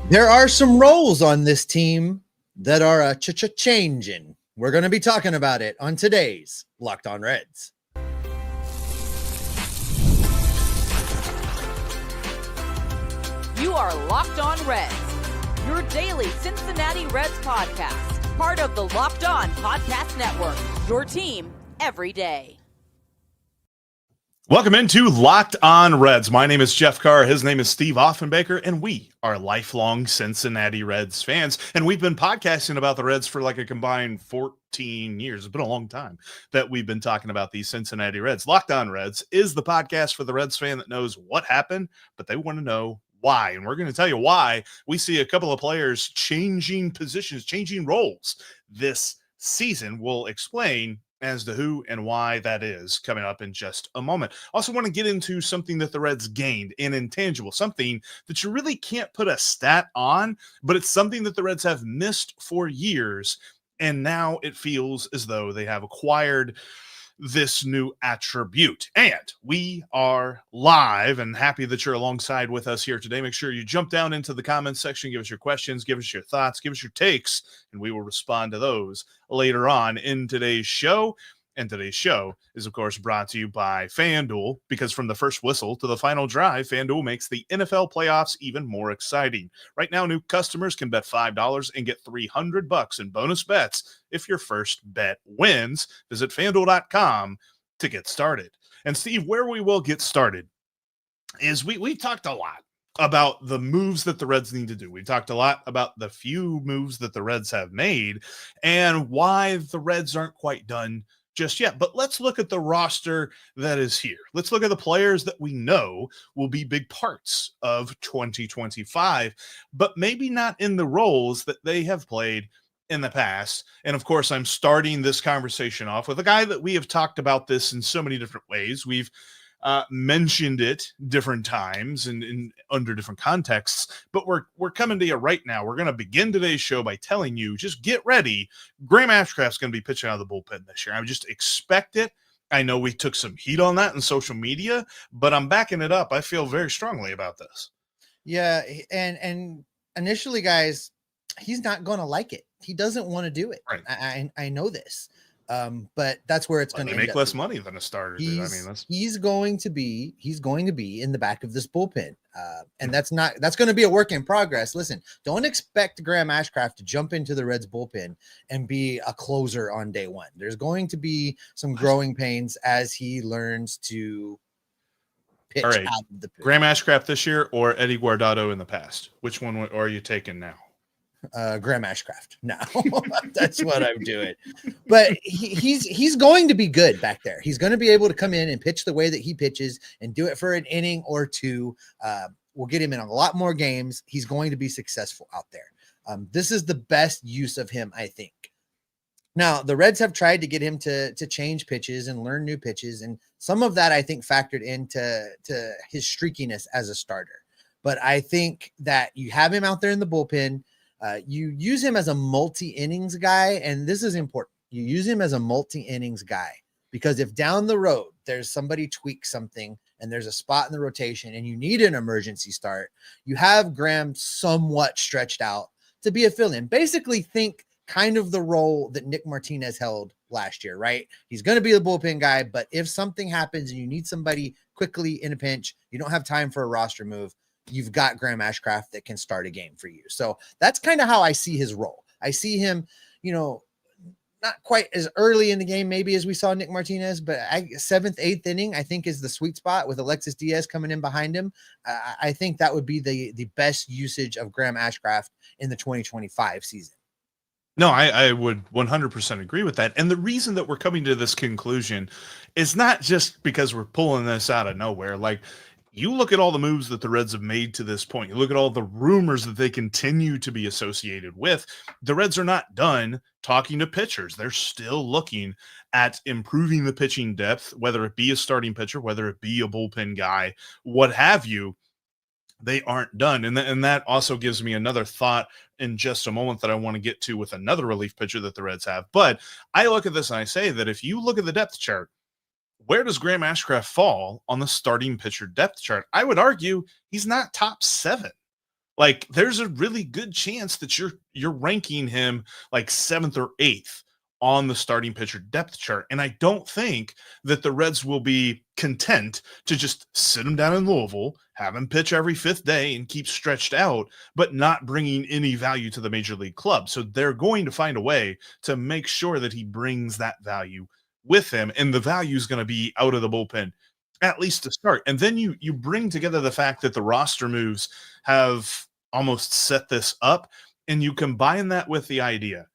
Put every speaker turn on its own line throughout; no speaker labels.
There are some roles on this team that are changing. We're going to be talking about it on today's Locked On Reds.
You are Locked On Reds, your daily Cincinnati Reds podcast, part of the Locked On Podcast Network, your team every day.
Welcome into Locked On Reds. My name is Jeff Carr. His name is Steve Offenbaker, and we are lifelong Cincinnati Reds fans. And we've been podcasting about the Reds for like a combined 14 years. It's been a long time that we've been talking about these Cincinnati Reds. Locked On Reds is the podcast for the Reds fan that knows what happened, but they want to know why. And we're going to tell you why we see a couple of players changing positions, changing roles this season. We'll explain as to who and why that is coming up in just a moment. Also want to get into something that the Reds gained, an intangible, something that you really can't put a stat on, but it's something that the Reds have missed for years, and now it feels as though they have acquired this new attribute. And we are live and happy that you're alongside with us here today. Make sure you jump down into the comments section, give us your questions, give us your thoughts, give us your takes, and we will respond to those later on in today's show. And today's show is, of course, brought to you by FanDuel, because from the first whistle to the final drive, FanDuel makes the NFL playoffs even more exciting. Right now, new customers can bet $5 and get $300 in bonus bets if your first bet wins. Visit FanDuel.com to get started. And Steve, where we will get started is we talked a lot about the moves that the Reds need to do. We talked a lot about the few moves that the Reds have made and why the Reds aren't quite done just yet. But let's look at the roster that is here. Let's look at the players that we know will be big parts of 2025, but maybe not in the roles that they have played in the past. And of course, I'm starting this conversation off with a guy that we have talked about this in so many different ways. We've mentioned it different times and under different contexts, but we're coming to you right now. We're going to begin today's show by telling you, just get ready. Graham Ashcraft's going to be pitching out of the bullpen this year. I would just expect it. I know we took some heat on that in social media, but I'm backing it up. I feel very strongly about this.
Yeah, and initially, guys, he's not going to like it. He doesn't want to do it.
Right.
I know this. But that's where it's going to
make less money than a starter.
He's going to be in the back of this bullpen. And that's going to be a work in progress. Listen, don't expect Graham Ashcraft to jump into the Reds bullpen and be a closer on day one. There's going to be some growing pains as he learns to pitch out of the pen.
Graham Ashcraft this year or Eddie Guardado in the past? Which one are you taking now?
Graham Ashcraft. No, that's what I'm doing. But he's going to be good back there. He's going to be able to come in and pitch the way that he pitches and do it for an inning or two. We'll get him in a lot more games. He's going to be successful out there. This is the best use of him, I think. Now, the Reds have tried to get him to change pitches and learn new pitches, and some of that I think factored into his streakiness as a starter. But I think that you have him out there in the bullpen. You use him as a multi-innings guy, and this is important. You use him as a multi-innings guy because if down the road there's somebody tweaks something and there's a spot in the rotation and you need an emergency start, you have Graham somewhat stretched out to be a fill-in. Basically, think kind of the role that Nick Martinez held last year, right? He's going to be the bullpen guy, but if something happens and you need somebody quickly in a pinch, you don't have time for a roster move, you've got Graham Ashcraft that can start a game for you. So that's kind of how I see his role. I see him, not quite as early in the game, maybe as we saw Nick Martinez, but 7th, 8th inning, I think is the sweet spot with Alexis Diaz coming in behind him. I think that would be the best usage of Graham Ashcraft in the 2025 season.
No, I would 100% agree with that. And the reason that we're coming to this conclusion is not just because we're pulling this out of nowhere. Like, you look at all the moves that the Reds have made to this point. You look at all the rumors that they continue to be associated with. The Reds are not done talking to pitchers. They're still looking at improving the pitching depth, whether it be a starting pitcher, whether it be a bullpen guy, what have you. They aren't done. And that also gives me another thought in just a moment that I want to get to with another relief pitcher that the Reds have. But I look at this and I say that if you look at the depth chart, where does Graham Ashcraft fall on the starting pitcher depth chart? I would argue he's not top 7 Like, there's a really good chance that you're ranking him like 7th or 8th on the starting pitcher depth chart. And I don't think that the Reds will be content to just sit him down in Louisville, have him pitch every 5th day and keep stretched out, but not bringing any value to the major league club. So they're going to find a way to make sure that he brings that value with him. And the value is going to be out of the bullpen, at least to start. And then you bring together the fact that the roster moves have almost set this up, and you combine that with the idea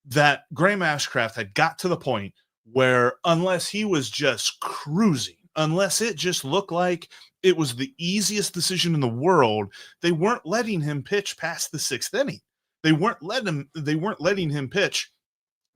that Graham Ashcraft had got to the point where, unless he was just cruising, unless it just looked like it was the easiest decision in the world, they weren't letting him pitch past the 6th inning. They weren't letting him pitch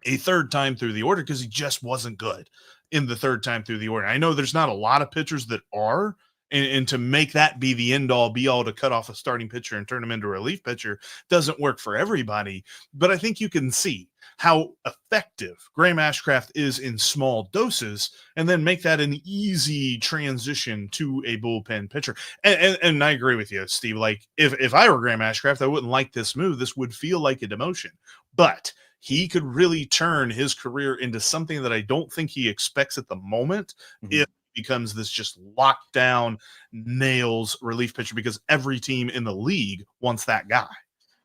a 3rd time through the order because he just wasn't good in the 3rd time through the order. I know there's not a lot of pitchers that are, and to make that be the end all be all to cut off a starting pitcher and turn him into a relief pitcher doesn't work for everybody. But I think you can see how effective Graham Ashcraft is in small doses, and then make that an easy transition to a bullpen pitcher. And I agree with you, Steve. Like, if I were Graham Ashcraft, I wouldn't like this move. This would feel like a demotion. But he could really turn his career into something that I don't think he expects at the moment if he becomes this just locked down nails relief pitcher, because every team in the league wants that guy.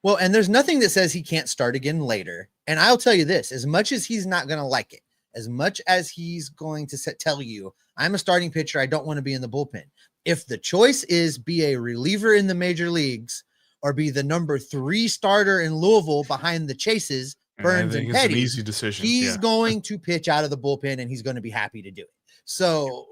Well, and there's nothing that says he can't start again later. And I'll tell you this, as much as he's not going to like it, as much as he's going to tell you, I'm a starting pitcher, I don't want to be in the bullpen. If the choice is be a reliever in the major leagues or be the number 3 starter in Louisville behind the Chases, Burns and Petty,
an easy decision.
He's going to pitch out of the bullpen, and he's going to be happy to do it. So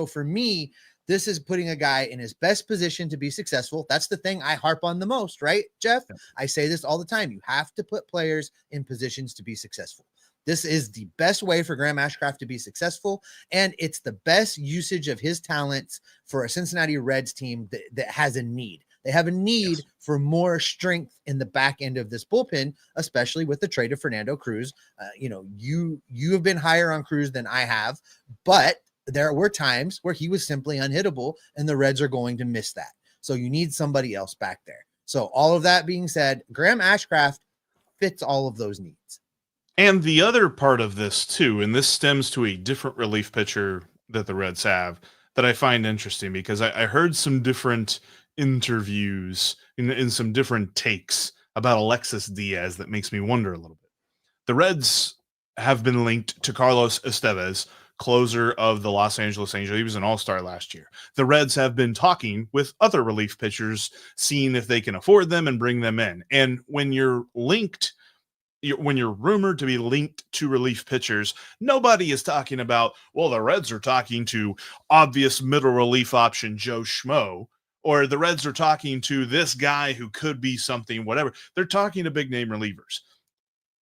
for me, this is putting a guy in his best position to be successful. That's the thing I harp on the most, right, Jeff?
Yeah.
I say this all the time. You have to put players in positions to be successful. This is the best way for Graham Ashcraft to be successful, and it's the best usage of his talents for a Cincinnati Reds team that has a need. They have a need for more strength in the back end of this bullpen, especially with the trade of Fernando Cruz. You have been higher on Cruz than I have, but there were times where he was simply unhittable, and the Reds are going to miss that. So you need somebody else back there. So all of that being said, Graham Ashcraft fits all of those needs.
And the other part of this too, and this stems to a different relief pitcher that the Reds have that I find interesting, because I heard some different interviews in some different takes about Alexis Diaz that makes me wonder a little bit. The Reds have been linked to Carlos Estevez, closer of the Los Angeles Angels. He was an all-star last year. The Reds have been talking with other relief pitchers, seeing if they can afford them and bring them in. And when you're rumored to be linked to relief pitchers, nobody is talking about, well, the Reds are talking to obvious middle relief option Joe Schmo, or the Reds are talking to this guy who could be something, whatever. They're talking to big name relievers.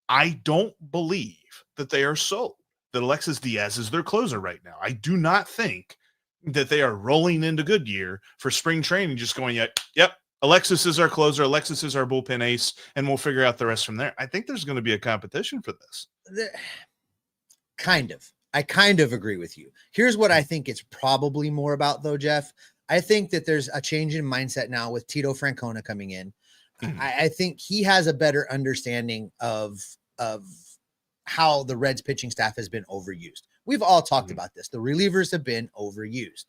I don't believe that they are sold that Alexis Diaz is their closer right now. I do not think that they are rolling into Goodyear for spring training just going, yep, Alexis is our closer, Alexis is our bullpen ace, and we'll figure out the rest from there. I think there's going to be a competition for this.
I kind of agree with you. Here's what I think it's probably more about, though, Jeff. I think that there's a change in mindset now with Tito Francona coming in. I think he has a better understanding of how the Reds pitching staff has been overused. We've all talked about this. The relievers have been overused.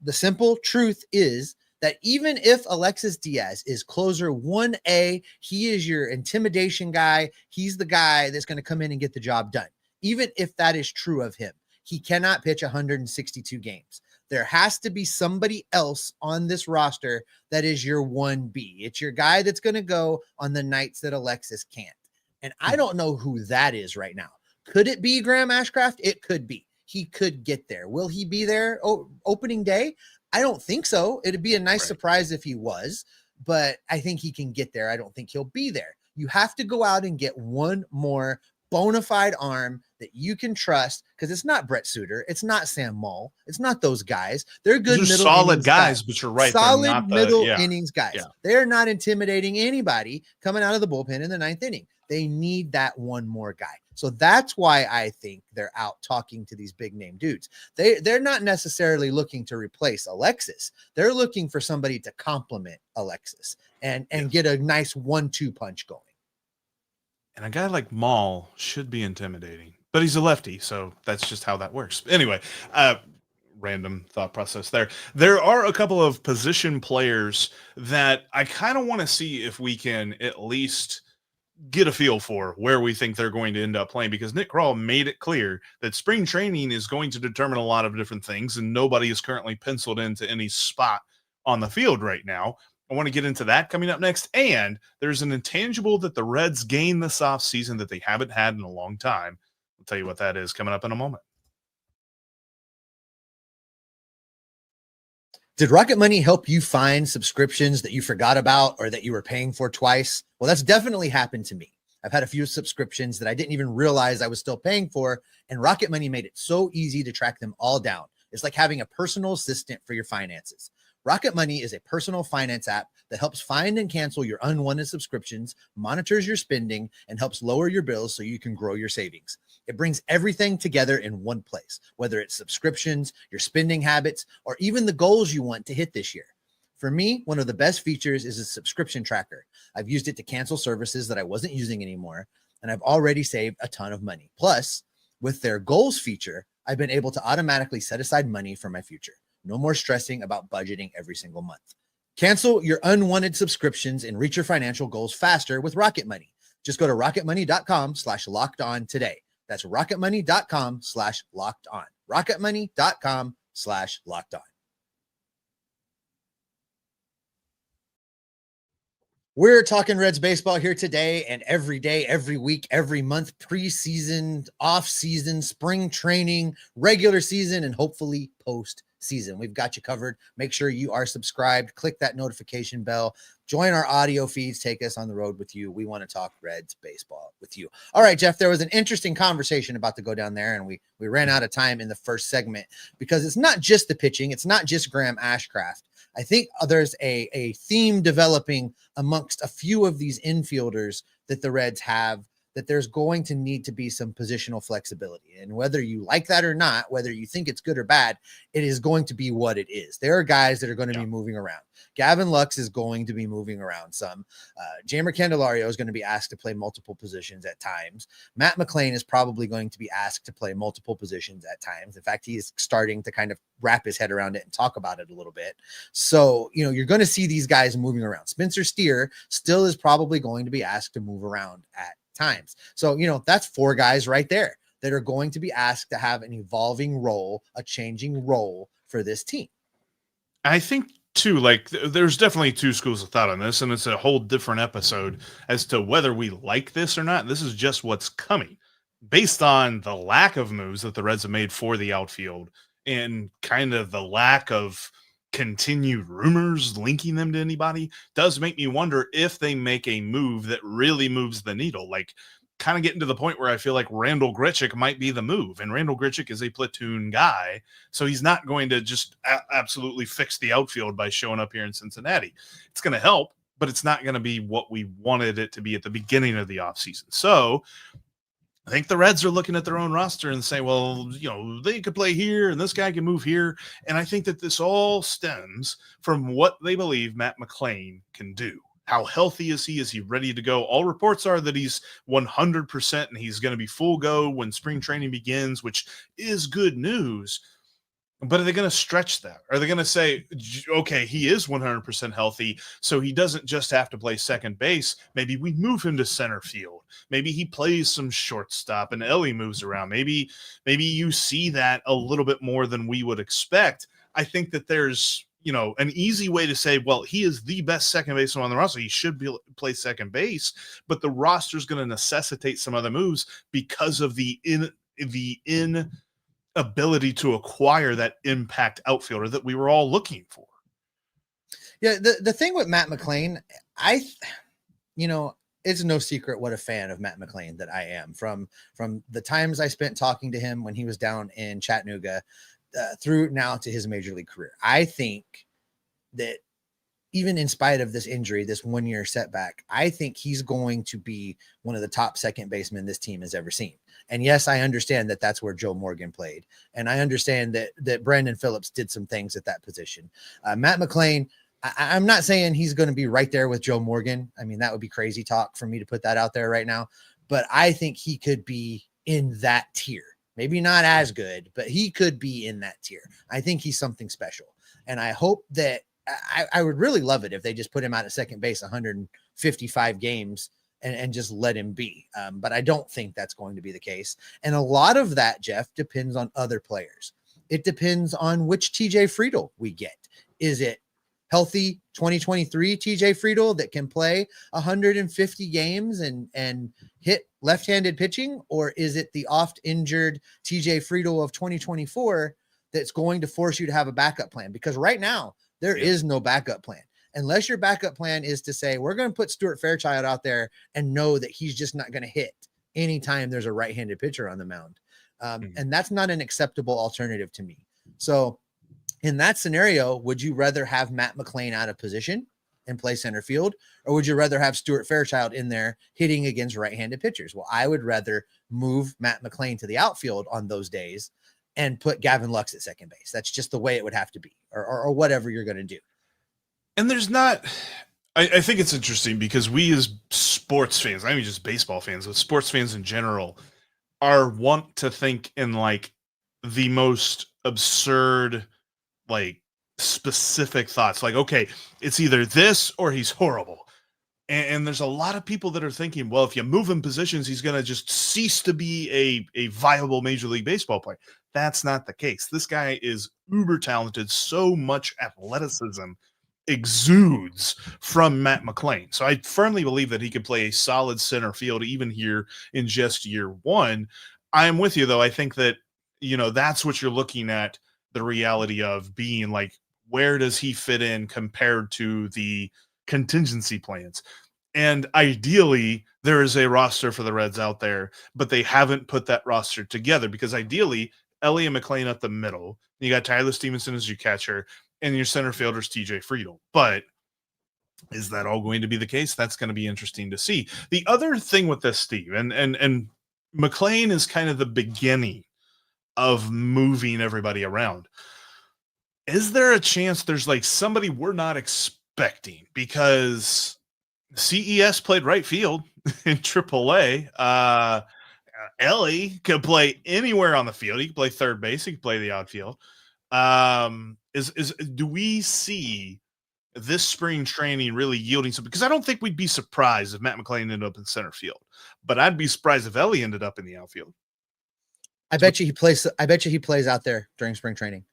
The simple truth is that even if Alexis Diaz is closer 1A, he is your intimidation guy. He's the guy that's going to come in and get the job done. Even if that is true of him, he cannot pitch 162 games. There has to be somebody else on this roster that is your 1B. It's your guy that's going to go on the nights that Alexis can't. And I don't know who that is right now. Could it be Graham Ashcraft? It could be. He could get there. Will he be there opening day? I don't think so. It'd be a nice surprise if he was, but I think he can get there. I don't think he'll be there. You have to go out and get one more bona fide arm that you can trust, because it's not Brett Suter, it's not Sam Mull, it's not those guys. They're good middle
solid guys, but you're right.
Solid middle innings guys. Yeah. They're not intimidating anybody coming out of the bullpen in the 9th inning. They need that one more guy. So that's why I think they're out talking to these big name dudes. They're not necessarily looking to replace Alexis. They're looking for somebody to complement Alexis and get a nice 1-2 punch going.
And a guy like Maul should be intimidating, but he's a lefty, so that's just how that works. Anyway, random thought process there. There are a couple of position players that I kind of want to see if we can at least get a feel for where we think they're going to end up playing, because Nick Krall made it clear that spring training is going to determine a lot of different things, and nobody is currently penciled into any spot on the field right now. I want to get into that coming up next. And there's an intangible that the Reds gained this offseason that they haven't had in a long time. I'll tell you what that is coming up in a moment.
Did Rocket Money help you find subscriptions that you forgot about or that you were paying for twice? Well, that's definitely happened to me. I've had a few subscriptions that I didn't even realize I was still paying for, and Rocket Money made it so easy to track them all down. It's like having a personal assistant for your finances. Rocket Money is a personal finance app that helps find and cancel your unwanted subscriptions, monitors your spending, and helps lower your bills so you can grow your savings. It brings everything together in one place, whether it's subscriptions, your spending habits, or even the goals you want to hit this year. For me, one of the best features is a subscription tracker. I've used it to cancel services that I wasn't using anymore, and I've already saved a ton of money. Plus, with their goals feature, I've been able to automatically set aside money for my future. No more stressing about budgeting every single month. Cancel your unwanted subscriptions and reach your financial goals faster with Rocket Money. Just go to rocketmoney.com/lockedon today. That's rocketmoney.com/lockedon. rocketmoney.com/lockedon. We're talking Reds baseball here today and every day, every week, every month, preseason, off-season, spring training, regular season, and hopefully post-season. We've got you covered. Make sure you are subscribed. Click that notification bell. Join our audio feeds. Take us on the road with you. We want to talk Reds baseball with you. All right, Jeff, there was an interesting conversation about to go down there, and we ran out of time in the first segment because it's not just the pitching. It's not just Graham Ashcraft. I think there's a theme developing amongst a few of these infielders that the Reds have, that there's going to need to be some positional flexibility. And whether you like that or not, whether you think it's good or bad, it is going to be what it is. There are guys that are going to be moving around. Gavin Lux is going to be moving around some. Jeimer Candelario is going to be asked to play multiple positions at times. Matt McLain is probably going to be asked to play multiple positions at times. In fact, he is starting to kind of wrap his head around it and talk about it a little bit. So, you're going to see these guys moving around. Spencer Steer still is probably going to be asked to move around at times. So, that's 4 guys right there that are going to be asked to have an evolving role, a changing role for this team.
I think too, there's definitely 2 schools of thought on this, and it's a whole different episode as to whether we like this or not. This is just what's coming based on the lack of moves that the Reds have made for the outfield and kind of the lack of continued rumors linking them to anybody. Does make me wonder if they make a move that really moves the needle, kind of getting to the point where I feel like Randall Grichuk might be the move. And Randall Grichuk is a platoon guy, so he's not going to just absolutely fix the outfield by showing up here in Cincinnati. It's going to help, but it's not going to be what we wanted it to be at the beginning of the offseason. So I think the Reds are looking at their own roster and saying, well, they could play here and this guy can move here. And I think that this all stems from what they believe Matt McLain can do. How healthy is he? Is he ready to go? All reports are that he's 100% and he's going to be full go when spring training begins, which is good news. But are they going to stretch that? Are they going to say, okay, he is 100% healthy, so he doesn't just have to play second base. Maybe we move him to center field. Maybe he plays some shortstop and Ellie moves around. Maybe you see that a little bit more than we would expect. I think that there's an easy way to say, well, he is the best second baseman on the roster. He should play second base, but the roster is going to necessitate some other moves because of the inability to acquire that impact outfielder that we were all looking for.
Yeah, the thing with Matt McLain, it's no secret what a fan of Matt McLain that I am. From the times I spent talking to him when he was down in Chattanooga through now to his major league career. I think that even in spite of this injury, this 1 year setback, I think he's going to be one of the top second basemen this team has ever seen. And yes, I understand that that's where Joe Morgan played. And I understand that Brandon Phillips did some things at that position. Matt McLain, I'm not saying he's going to be right there with Joe Morgan. I mean, that would be crazy talk for me to put that out there right now. But I think he could be in that tier. Maybe not as good, but he could be in that tier. I think he's something special. And I hope that I would really love it if they just put him out at second base 155 games and just let him be. But I don't think that's going to be the case. And a lot of that, Jeff, depends on other players. It depends on which TJ Friedl we get. Is it healthy 2023 TJ Friedl that can play 150 games and hit left-handed pitching? Or is it the oft injured TJ Friedl of 2024 that's going to force you to have a backup plan? Because right now there is no backup plan. Unless your backup plan is to say, we're going to put Stuart Fairchild out there and know that he's just not going to hit anytime there's a right-handed pitcher on the mound. And that's not an acceptable alternative to me. So in that scenario, would you rather have Matt McLain out of position and play center field? Or would you rather have Stuart Fairchild in there hitting against right-handed pitchers? Well, I would rather move Matt McLain to the outfield on those days and put Gavin Lux at second base. That's just the way it would have to be, or whatever you're going to do.
And there's not, I think it's interesting because we as sports fans, I mean, just baseball fans, but sports fans in general are want to think in like the most absurd, like specific thoughts. Like, okay, it's either this or he's horrible. And there's a lot of people that are thinking, well, if you move him positions, he's going to just cease to be a viable Major League Baseball player. That's not the case. This guy is uber talented. So much athleticism exudes from Matt McLain. So I firmly believe that he could play a solid center field even here in just year one. I am with you, though. I think that, you know, that's what you're looking at, the reality of being like, where does he fit in compared to the contingency plans? And ideally, there is a roster for the Reds out there, but they haven't put that roster together because ideally, Elliott McLain up the middle, you got Tyler Stevenson as your catcher, and your center fielder is TJ Friedl. But is that all going to be the case? That's going to be interesting to see. The other thing with this, Steve, and McLain is kind of the beginning of moving everybody around. Is there a chance there's like somebody we're not expecting? Because CES played right field in AAA. Ellie could play anywhere on the field. He could play third base. He could play the outfield. Do we see this spring training really yielding something? Because I don't think we'd be surprised if Matt McLain ended up in center field, but I'd be surprised if Ellie ended up in the outfield.
I bet you he plays out there during spring training.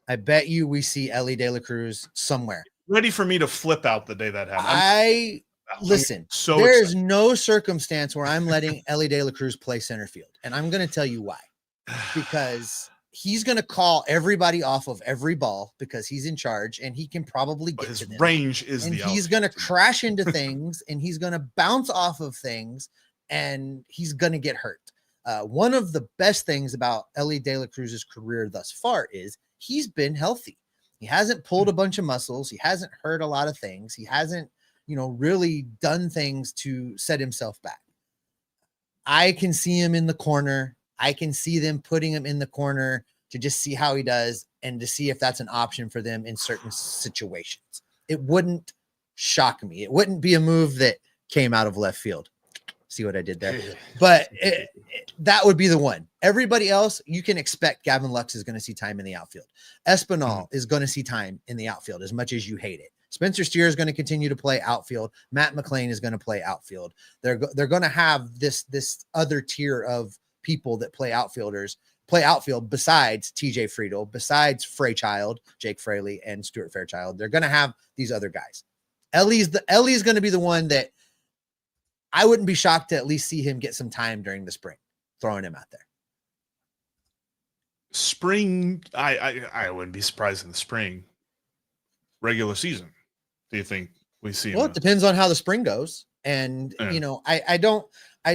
I bet you we see Ellie De La Cruz somewhere.
Ready for me to flip out the day that happens.
Listen,
so
there's no circumstance where I'm letting Ellie De La Cruz play center field. And I'm going to tell you why. Because he's going to call everybody off of every ball because he's in charge and he can probably get
his
to them.
Range is
and
the
he's going to crash into things and he's going to bounce off of things and he's going to get hurt. One of the best things about Ellie De La Cruz's career thus far is he's been healthy. He hasn't pulled a bunch of muscles. He hasn't hurt a lot of things. He hasn't, really done things to set himself back. I can see him in the corner. I can see them putting him in the corner to just see how he does and to see if that's an option for them in certain situations. It wouldn't shock me. It wouldn't be a move that came out of left field. See what I did there? But that would be the one. Everybody else, you can expect Gavin Lux is going to see time in the outfield. Espinal is going to see time in the outfield as much as you hate it. Spencer Steer is going to continue to play outfield. Matt McLain is going to play outfield. They're going to have this other tier of people that play outfield besides TJ Friedl, besides Freychild, Jake Fraley, and Stuart Fairchild. They're going to have these other guys. Ellie's going to be the one that I wouldn't be shocked to at least see him get some time during the spring, throwing him out there.
Spring, I wouldn't be surprised in the spring. Regular season, do you think we see him?
Well, it depends on how the spring goes. And, I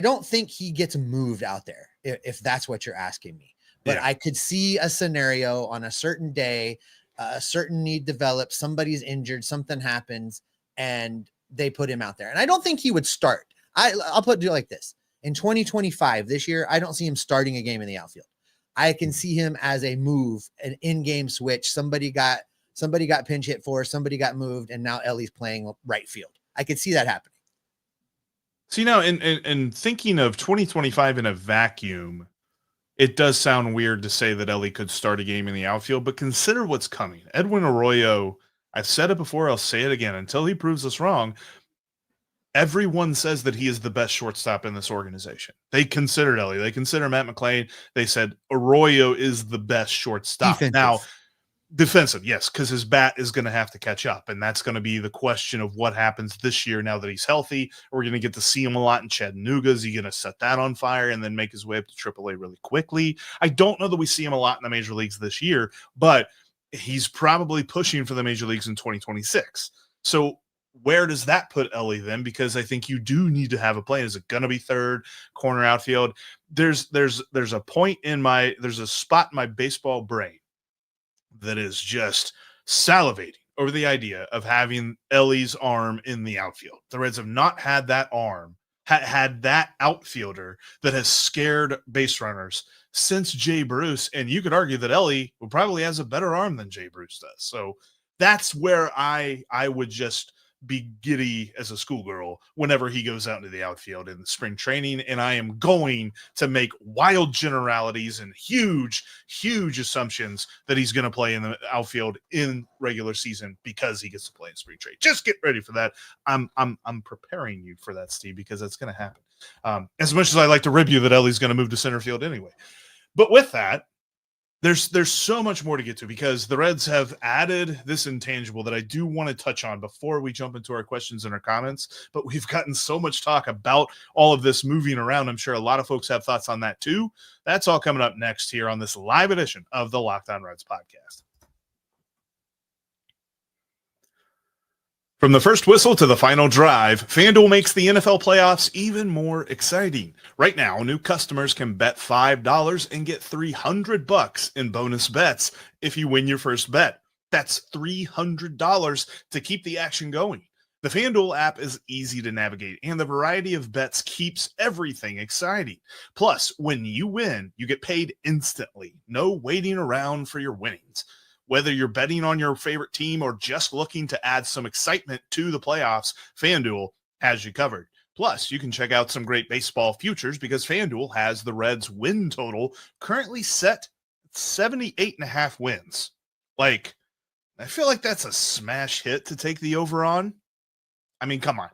don't think he gets moved out there if that's what you're asking me. But I could see a scenario on a certain day a certain need develops, somebody's injured, something happens, and they put him out there. And I don't think he would start. I'll put it like this. In 2025, this year, I don't see him starting a game in the outfield. I can see him as a move, an in-game switch. Somebody got pinch hit for, somebody got moved, and now Ellie's playing right field. I could see that happening.
See, now, in thinking of 2025 in a vacuum, it does sound weird to say that Ellie could start a game in the outfield, but consider what's coming. Edwin Arroyo, I've said it before, I'll say it again until he proves us wrong. Everyone says that he is the best shortstop in this organization. They considered Ellie. They consider Matt McLain. They said Arroyo is the best shortstop.
Defensive.
Now, defensive, yes, because his bat is going to have to catch up, and that's going to be the question of what happens this year now that he's healthy. We're going to get to see him a lot in Chattanooga. Is he going to set that on fire and then make his way up to AAA really quickly? I don't know that we see him a lot in the major leagues this year, but he's probably pushing for the major leagues in 2026. So where does that put Ellie then? Because I think you do need to have a plan. Is it going to be third, corner, outfield? There's a point there's a spot in my baseball brain that is just salivating over the idea of having Ellie's arm in the outfield. The Reds have not had that arm, had that outfielder that has scared base runners since Jay Bruce. And you could argue that Ellie probably has a better arm than Jay Bruce does. So that's where I would just be giddy as a schoolgirl whenever he goes out into the outfield in the spring training. And I am going to make wild generalities and huge assumptions that he's going to play in the outfield in regular season because he gets to play in spring training. Just get ready for that. I'm preparing you for that, Steve, because that's going to happen. As much as I like to rib you that Ellie's going to move to center field anyway. But with that, there's so much more to get to because the Reds have added this intangible that I do want to touch on before we jump into our questions and our comments. But we've gotten so much talk about all of this moving around. I'm sure a lot of folks have thoughts on that too. That's all coming up next here on this live edition of the Locked On Reds podcast. From the first whistle to the final drive, FanDuel makes the NFL playoffs even more exciting. Right now, new customers can bet $5 and get $300 in bonus bets if you win your first bet. That's $300 to keep the action going. The FanDuel app is easy to navigate, and the variety of bets keeps everything exciting. Plus, when you win, you get paid instantly. No waiting around for your winnings. Whether you're betting on your favorite team or just looking to add some excitement to the playoffs, FanDuel has you covered. Plus, you can check out some great baseball futures because FanDuel has the Reds win total currently set at 78.5 wins. Like, I feel like that's a smash hit to take the over on. I mean, come on.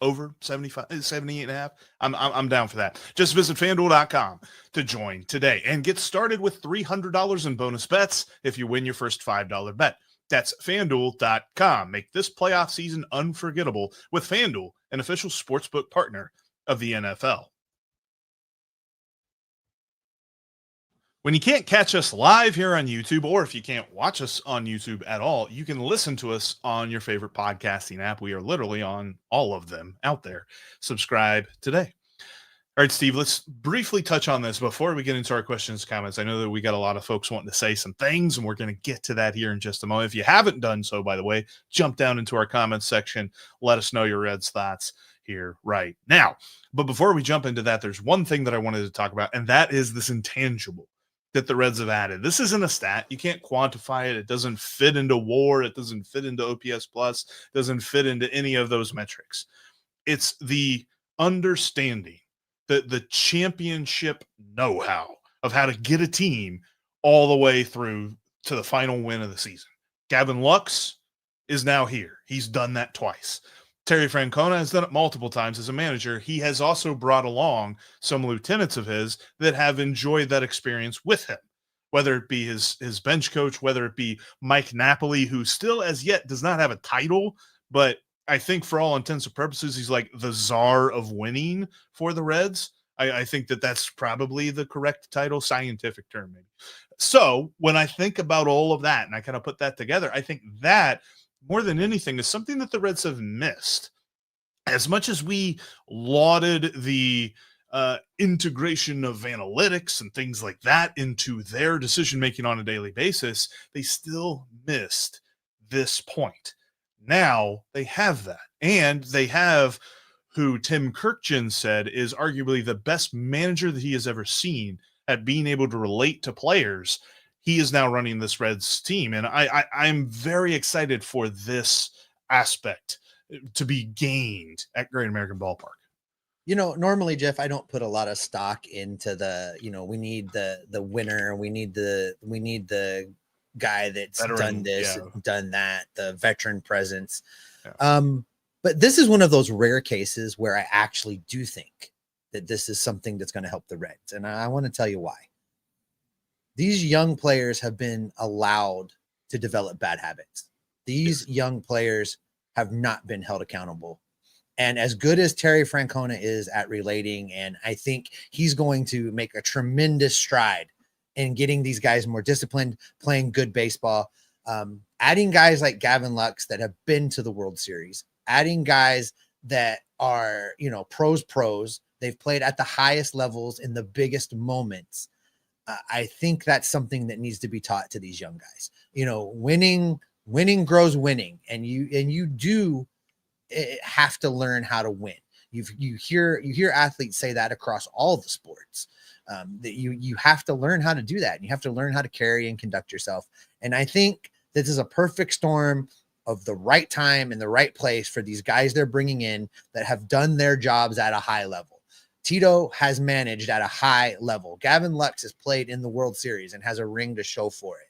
Over 78.5. I'm down for that. Just visit FanDuel.com to join today and get started with $300 in bonus bets if you win your first $5 bet. That's FanDuel.com. Make this playoff season unforgettable with FanDuel, an official sportsbook partner of the NFL. When you can't catch us live here on YouTube, or if you can't watch us on YouTube at all, you can listen to us on your favorite podcasting app. We are literally on all of them out there. Subscribe today. All right, Steve, let's briefly touch on this before we get into our questions and comments. I know that we got a lot of folks wanting to say some things, and we're going to get to that here in just a moment. If you haven't done so, by the way, jump down into our comments section. Let us know your Reds thoughts here right now. But before we jump into that, there's one thing that I wanted to talk about, and that is this intangible that the Reds have added. This isn't a stat. You can't quantify it. It doesn't fit into WAR. It doesn't fit into OPS plus, doesn't fit into any of those metrics. It's the understanding, the championship know-how of how to get a team all the way through to the final win of the season. Gavin Lux is now here. He's done that twice. Terry Francona has done it multiple times as a manager. He has also brought along some lieutenants of his that have enjoyed that experience with him, whether it be his bench coach, whether it be Mike Napoli, who still as yet does not have a title, but I think for all intents and purposes, he's like the czar of winning for the Reds. I think that that's probably the correct title, scientific term maybe. So when I think about all of that and I kind of put that together, I think that more than anything is something that the Reds have missed. As much as we lauded the integration of analytics and things like that into their decision making on a daily basis, they still missed this point. Now they have that, and they have who Tim Kirkjian said is arguably the best manager that he has ever seen at being able to relate to players. He is now running this Reds team, and I'm very excited for this aspect to be gained at Great American Ballpark.
Normally, Jeff, I don't put a lot of stock into we need the winner, we need the guy that's done this, done that, the veteran presence. Yeah. But this is one of those rare cases where I actually do think that this is something that's going to help the Reds. And I want to tell you why. These young players have been allowed to develop bad habits. These young players have not been held accountable. And as good as Terry Francona is at relating, and I think he's going to make a tremendous stride in getting these guys more disciplined, playing good baseball, adding guys like Gavin Lux that have been to the World Series, adding guys that are, pros. They've played at the highest levels in the biggest moments. I think that's something that needs to be taught to these young guys. Winning grows winning, and you do have to learn how to win. You hear athletes say that across all the sports, that you have to learn how to do that, and you have to learn how to carry and conduct yourself. And I think this is a perfect storm of the right time and the right place for these guys they're bringing in that have done their jobs at a high level. Tito has managed at a high level. Gavin Lux has played in the World Series and has a ring to show for it.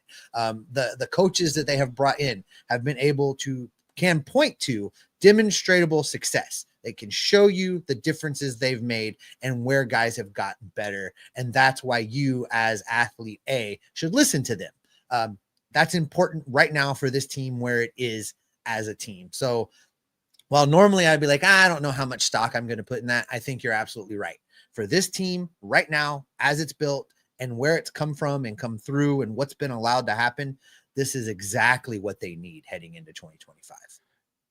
The coaches that they have brought in have been able to can point to demonstrable success. They can show you the differences they've made and where guys have gotten better. And that's why you as athlete A should listen to them. That's important right now for this team where it is as a team. So while normally I'd be like, I don't know how much stock I'm going to put in that, I think you're absolutely right. For this team right now, as it's built and where it's come from and come through and what's been allowed to happen, this is exactly what they need heading into 2025.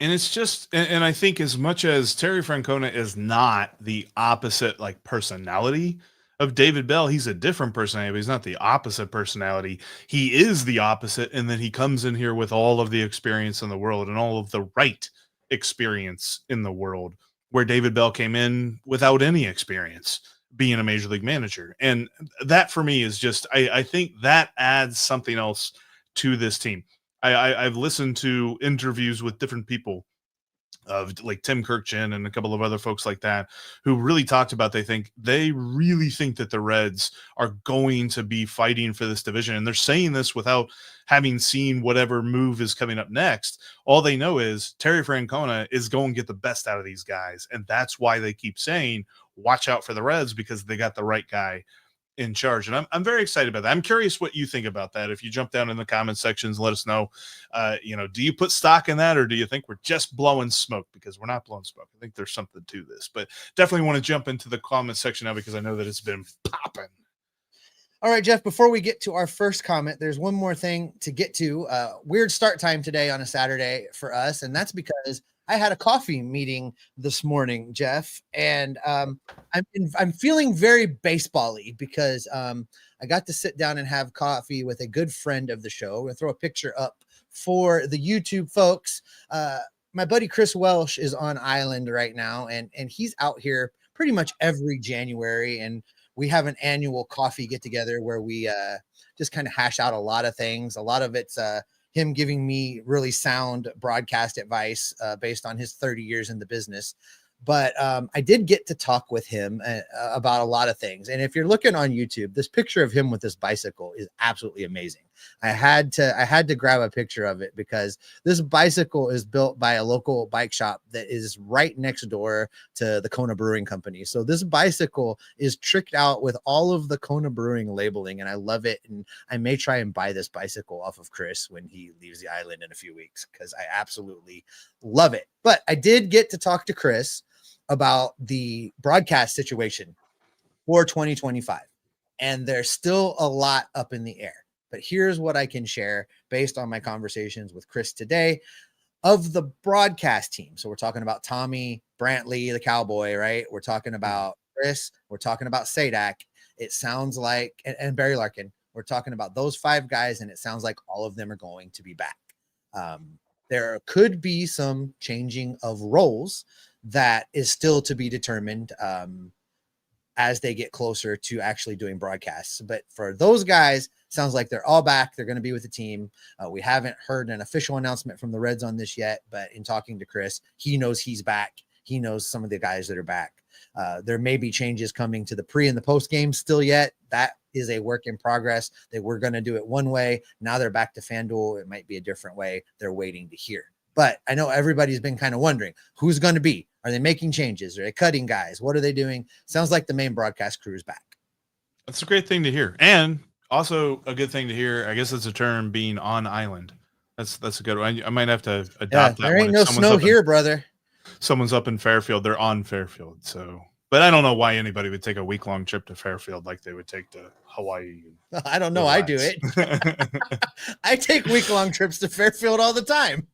And it's just, and I think as much as Terry Francona is not the opposite like personality of David Bell, he's a different personality, but he's not the opposite personality. He is the opposite, and then he comes in here with all of the experience in the world and all of the right experience in the world, where David Bell came in without any experience being a major league manager. And that for me is just, I think that adds something else to this team. I've listened to interviews with different people of like Tim Kirkjian and a couple of other folks like that who really talked about they really think that the Reds are going to be fighting for this division. And they're saying this without having seen whatever move is coming up next. All they know is Terry Francona is going to get the best out of these guys. And that's why they keep saying, watch out for the Reds, because they got the right guy in charge. And I'm very excited about that. I'm curious what you think about that. If you jump down in the comment sections, let us know, do you put stock in that, or do you think we're just blowing smoke? Because we're not blowing smoke. I think there's something to this, but definitely want to jump into the comment section now, because I know that it's been popping.
All right, Jeff, before we get to our first comment, there's one more thing to get to. Weird start time today on a Saturday for us. And that's because I had a coffee meeting this morning, Jeff, and I'm feeling very baseball-y because I got to sit down and have coffee with a good friend of the show. We'll throw a picture up for the YouTube folks. My buddy Chris Welsh is on island right now, and he's out here pretty much every January, and we have an annual coffee get-together where we just kind of hash out a lot of things. A lot of it's him giving me really sound broadcast advice based on his 30 years in the business. But I did get to talk with him about a lot of things. And if you're looking on YouTube, this picture of him with this bicycle is absolutely amazing. I had to grab a picture of it because this bicycle is built by a local bike shop that is right next door to the Kona Brewing Company. So this bicycle is tricked out with all of the Kona Brewing labeling, and I love it. And I may try and buy this bicycle off of Chris when he leaves the island in a few weeks, because I absolutely love it. But I did get to talk to Chris about the broadcast situation for 2025. And there's still a lot up in the air. But here's what I can share based on my conversations with Chris today of the broadcast team. So we're talking about Tommy Brantley, the Cowboy, right? We're talking about Chris, we're talking about Sadak. It sounds like, and Barry Larkin, we're talking about those 5 guys, and it sounds like all of them are going to be back. There could be some changing of roles that is still to be determined as they get closer to actually doing broadcasts. But for those guys, sounds like they're all back. They're going to be with the team. We haven't heard an official announcement from the Reds on this yet, but in talking to Chris, he knows he's back. He knows some of the guys that are back. There may be changes coming to the pre and the post game still yet. That is a work in progress. They were going to do it one way. Now they're back to FanDuel. It might be a different way. They're waiting to hear. But I know everybody's been kind of wondering who's going to be. Are they making changes? Are they cutting guys? What are they doing? Sounds like the main broadcast crew is back.
That's a great thing to hear. And also a good thing to hear, I guess it's a term, being on island. That's a good one. I might have to adopt that.
There ain't no snow here, brother.
Someone's up in Fairfield. They're on Fairfield. So, but I don't know why anybody would take a week-long trip to Fairfield like they would take to Hawaii.
I don't know. I do it. I take week-long trips to Fairfield all the time.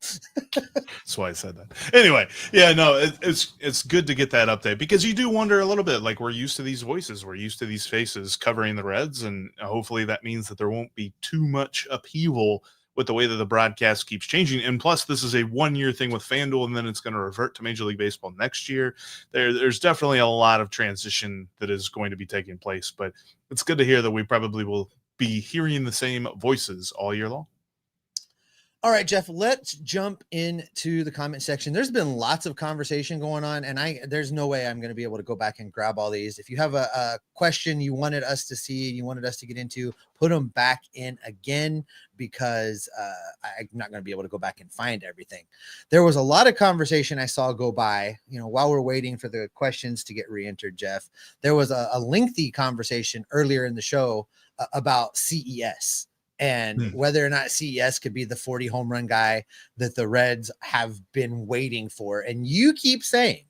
That's why I said that. Anyway, yeah, no, it's good to get that update, because you do wonder a little bit, like, we're used to these voices, we're used to these faces covering the Reds, and hopefully that means that there won't be too much upheaval with the way that the broadcast keeps changing. And plus, this is a 1-year thing with FanDuel, and then it's going to revert to Major League Baseball next year. There's definitely a lot of transition that is going to be taking place, but it's good to hear that we probably will be hearing the same voices all year long.
All right, Jeff, let's jump into the comment section. There's been lots of conversation going on, and there's no way I'm going to be able to go back and grab all these. If you have a question you wanted us to see, you wanted us to get into, put them back in again, because I'm not going to be able to go back and find everything. There was a lot of conversation I saw go by, while we're waiting for the questions to get re-entered, Jeff. There was a lengthy conversation earlier in the show about CES. And whether or not CES could be the 40 home run guy that the Reds have been waiting for. And you keep saying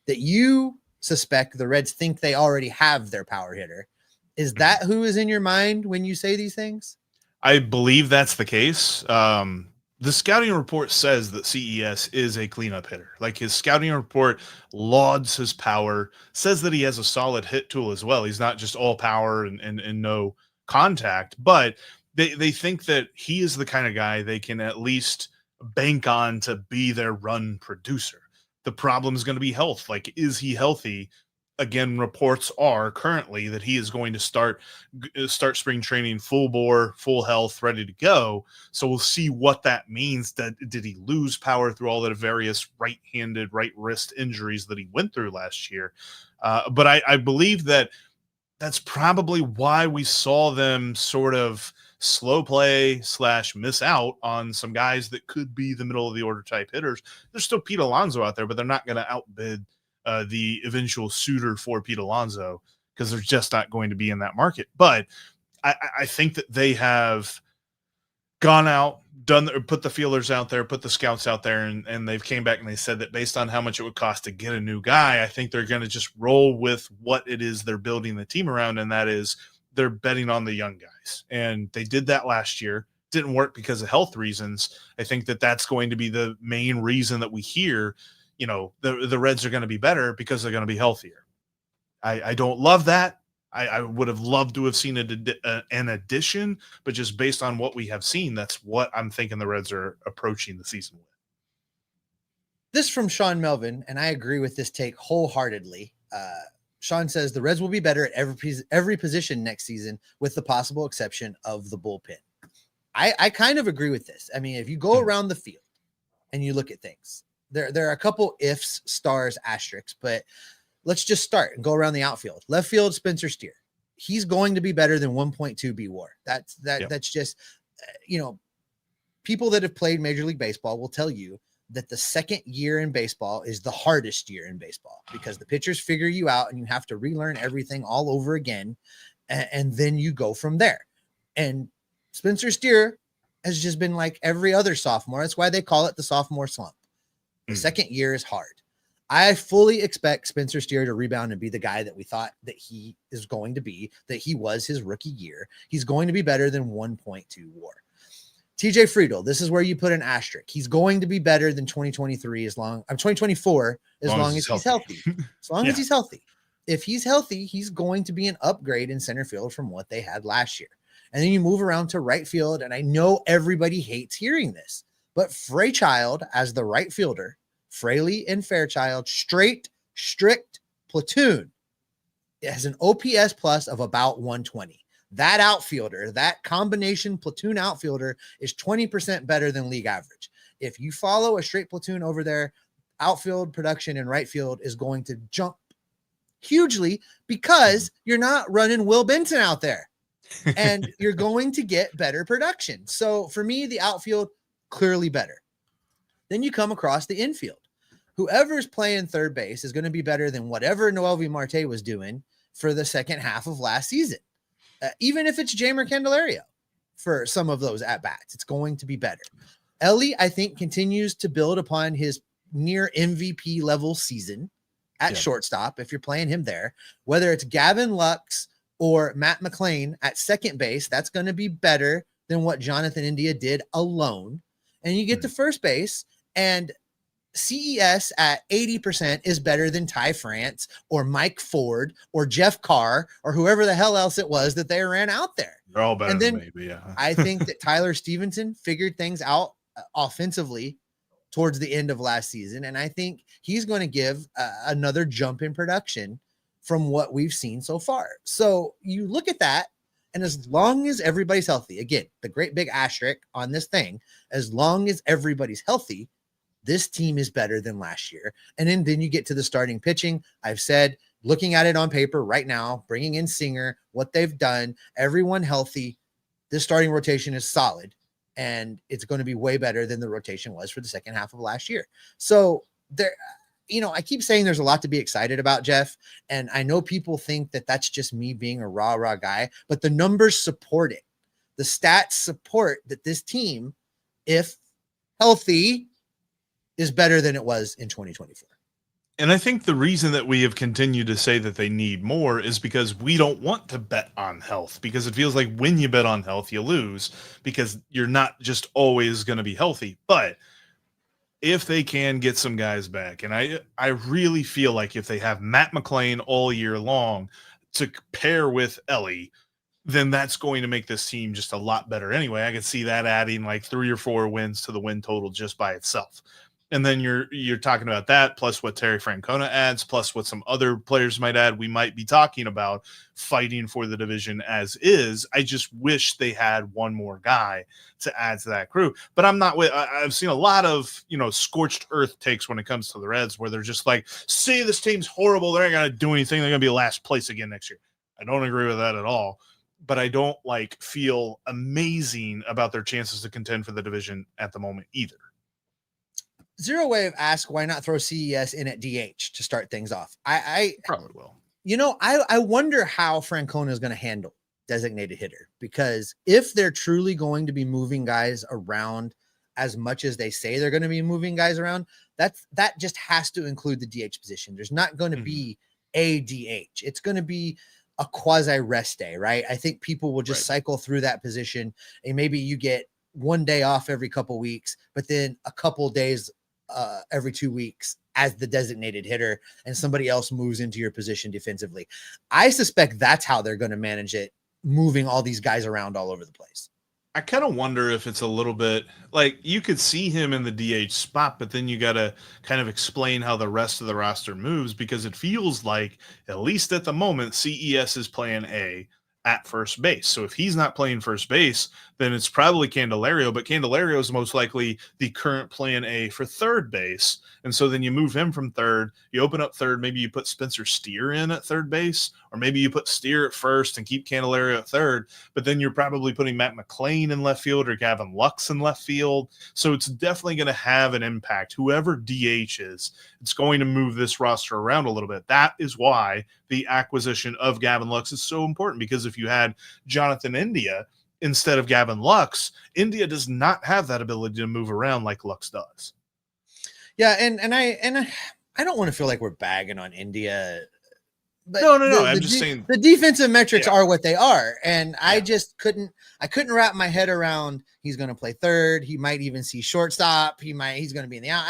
that you suspect the Reds think they already have their power hitter. Is that who is in your mind when you say these things?
I believe that's the case. The scouting report says that CES is a cleanup hitter. Like, his scouting report lauds his power, says that he has a solid hit tool as well. He's not just all power and no contact, but they think that he is the kind of guy they can at least bank on to be their run producer. The problem is going to be health. Like, is he healthy? Again, reports are currently that he is going to start spring training full bore, full health, ready to go. So we'll see what that means. Did he lose power through all the various right-handed, right wrist injuries that he went through last year? But I believe that that's probably why we saw them sort of slow play / miss out on some guys that could be the middle of the order type hitters. There's still Pete Alonso out there, but they're not going to outbid the eventual suitor for Pete Alonso, because they're just not going to be in that market. But I think that they have gone out, put the feelers out there, put the scouts out there, and they've came back and they said that based on how much it would cost to get a new guy, I think they're going to just roll with what it is they're building the team around, and that is they're betting on the young guys. And they did that last year. Didn't work because of health reasons. I think that that's going to be the main reason that we hear, the Reds are going to be better because they're going to be healthier. I don't love that. I would have loved to have seen an addition, but just based on what we have seen, that's what I'm thinking the Reds are approaching the season with.
This from Sean Melvin, and I agree with this take wholeheartedly. Sean says the Reds will be better at every position next season, with the possible exception of the bullpen. I kind of agree with this. I mean, if you go around the field and you look at things, there are a couple ifs, stars, asterisks, but let's just start and go around the outfield. Left field, Spencer Steer. He's going to be better than 1.2 B WAR. That's just, people that have played Major League Baseball will tell you that the second year in baseball is the hardest year in baseball, because the pitchers figure you out and you have to relearn everything all over again. And then you go from there. And Spencer Steer has just been like every other sophomore. That's why they call it the sophomore slump. The second year is hard. I fully expect Spencer Steer to rebound and be the guy that we thought that he is going to be, that he was his rookie year. He's going to be better than 1.2 WAR. TJ Friedel, this is where you put an asterisk. He's going to be better than 2024 as long as he's healthy. As long as he's healthy. if he's healthy, he's going to be an upgrade in center field from what they had last year. And then you move around to right field, and I know everybody hates hearing this, but Freychild as the right fielder, Fraley and Fairchild, strict platoon, it has an OPS plus of about 120. That outfielder, that combination platoon outfielder, is 20% better than league average. If you follow a straight platoon over there, outfield production in right field is going to jump hugely because you're not running Will Benson out there, and you're going to get better production. So for me, the outfield clearly better. Then you come across the infield. Whoever's playing third base is going to be better than whatever Noelvi Marte was doing for the second half of last season. Even if it's Jamer Candelario for some of those at-bats, it's going to be better. Ellie, I think, continues to build upon his near MVP level season at shortstop. If you're playing him there, whether it's Gavin Lux or Matt McLain at second base, that's going to be better than what Jonathan India did alone. And you get to first base, and CES at 80% is better than Ty France or Mike Ford or Jeff Carr or whoever the hell else it was that they ran out there.
They're all better
and then
than me, yeah.
I think that Tyler Stevenson figured things out offensively towards the end of last season, and I think he's going to give another jump in production from what we've seen so far. So you look at that, and as long as everybody's healthy, again, the great big asterisk on this thing, as long as everybody's healthy, this team is better than last year. And then you get to the starting pitching. I've said, looking at it on paper right now, bringing in Singer, what they've done, everyone healthy, this starting rotation is solid, and it's going to be way better than the rotation was for the second half of last year. So there, I keep saying there's a lot to be excited about, Jeff. And I know people think that that's just me being a rah guy, but the numbers support it. The stats support that this team, if healthy, is better than it was in 2024.
And I think the reason that we have continued to say that they need more is because we don't want to bet on health, because it feels like when you bet on health, you lose because you're not just always going to be healthy. But if they can get some guys back, and I really feel like if they have Matt McLain all year long to pair with Ellie, then that's going to make this team just a lot better anyway. I could see that adding like 3 or 4 wins to the win total just by itself. And then you're talking about that, plus what Terry Francona adds, plus what some other players might add. We might be talking about fighting for the division as is. I just wish they had one more guy to add to that crew. But I've seen a lot of, scorched earth takes when it comes to the Reds, where they're just like, see, this team's horrible. They're not going to do anything. They're going to be last place again next year. I don't agree with that at all. But I don't feel amazing about their chances to contend for the division at the moment either.
Zero Wave asked, why not throw CES in at DH to start things off? I
probably will.
I wonder how Francona is going to handle designated hitter, because if they're truly going to be moving guys around as much as they say they're going to be moving guys around, that just has to include the DH position. There's not going to be a DH. It's going to be a quasi rest day, right? I think people will just cycle through that position, and maybe you get one day off every couple weeks, but then a couple days every 2 weeks as the designated hitter, and somebody else moves into your position defensively. I suspect that's how they're going to manage it, moving all these guys around all over the place.
I kind of wonder if it's a little bit like you could see him in the DH spot, but then you got to kind of explain how the rest of the roster moves, because it feels like, at least at the moment, CES is playing A at first base. So if he's not playing first base, then it's probably Candelario, but Candelario is most likely the current plan A for third base. And so then you move him from third, you open up third, maybe you put Spencer Steer in at third base, or maybe you put Steer at first and keep Candelario at third, but then you're probably putting Matt McLain in left field or Gavin Lux in left field. So it's definitely going to have an impact. Whoever DH is, it's going to move this roster around a little bit. That is why the acquisition of Gavin Lux is so important, because if you had Jonathan India instead of Gavin Lux, India does not have that ability to move around like Lux does.
Yeah, and I don't want to feel like we're bagging on India. But
no. I'm just saying
the defensive metrics are what they are, and I just couldn't wrap my head around he's going to play third. He might even see shortstop. He's going to be in the out.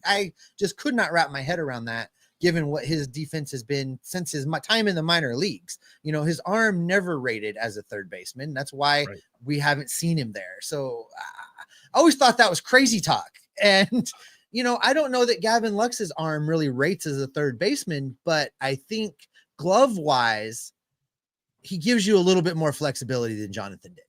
I just could not wrap my head around that. given what his defense has been since his time in the minor leagues. His arm never rated as a third baseman. That's why we haven't seen him there. So I always thought that was crazy talk. And, I don't know that Gavin Lux's arm really rates as a third baseman, but I think glove wise, he gives you a little bit more flexibility than Jonathan did.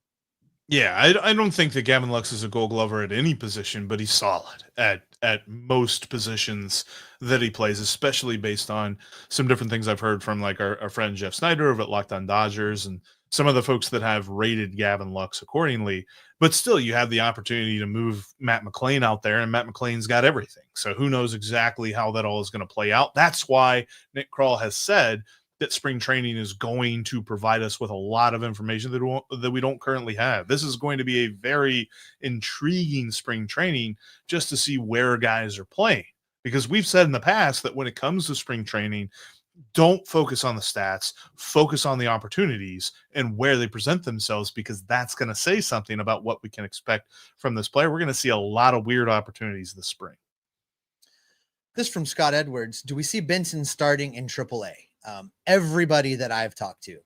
Yeah, I don't think that Gavin Lux is a Gold Glover at any position, but he's solid at most positions that he plays, especially based on some different things I've heard from like our friend Jeff Snyder over at Locked On Dodgers and some of the folks that have rated Gavin Lux accordingly. But still, you have the opportunity to move Matt McLain out there, and Matt McLain's got everything. So who knows exactly how that all is going to play out. That's why Nick Krall has said that spring training is going to provide us with a lot of information that we don't currently have. This is going to be a very intriguing spring training just to see where guys are playing, because we've said in the past that when it comes to spring training, don't focus on the stats, focus on the opportunities and where they present themselves, because that's going to say something about what we can expect from this player. We're going to see a lot of weird opportunities this spring.
This from Scott Edwards. Do we see Benson starting in AAA? Everybody that I've talked to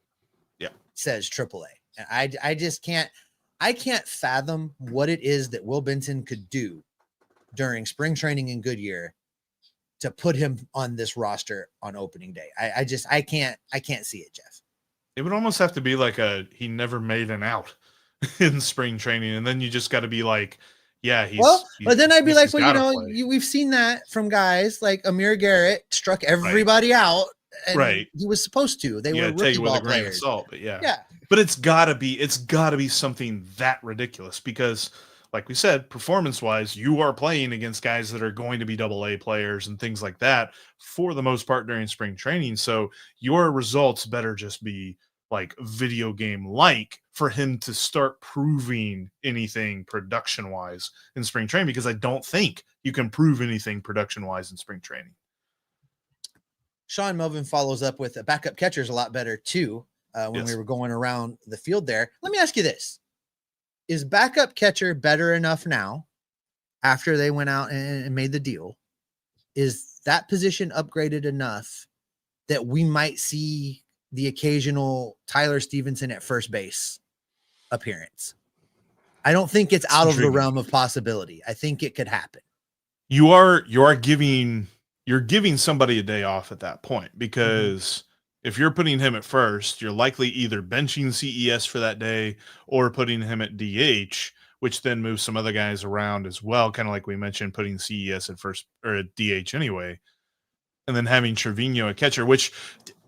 says AAA. And I just can't fathom what it is that Will Benson could do during spring training in Goodyear to put him on this roster on opening day. I can't see it, Jeff.
It would almost have to be like he never made an out in spring training. And then you just got to be like, yeah,
but then I'd be like, well, we've seen that from guys like Amir Garrett struck everybody out. And he was supposed to. They were rookie ball players.
But but it's gotta be something that ridiculous, because like we said, performance-wise, you are playing against guys that are going to be AA players and things like that for the most part during spring training. So your results better just be like video game like for him to start proving anything production-wise in spring training, because I don't think you can prove anything production-wise in spring training.
Sean Melvin follows up with a backup catcher is a lot better too. When we were going around the field there, let me ask you this. Is backup catcher better enough now after they went out and made the deal? Is that position upgraded enough that we might see the occasional Tyler Stevenson at first base appearance? I don't think it's out of the realm of possibility. I think it could happen.
You're giving somebody a day off at that point, because if you're putting him at first, you're likely either benching CES for that day or putting him at DH, which then moves some other guys around as well. Kind of like we mentioned, putting CES at first or at DH anyway, and then having Trevino at catcher, which,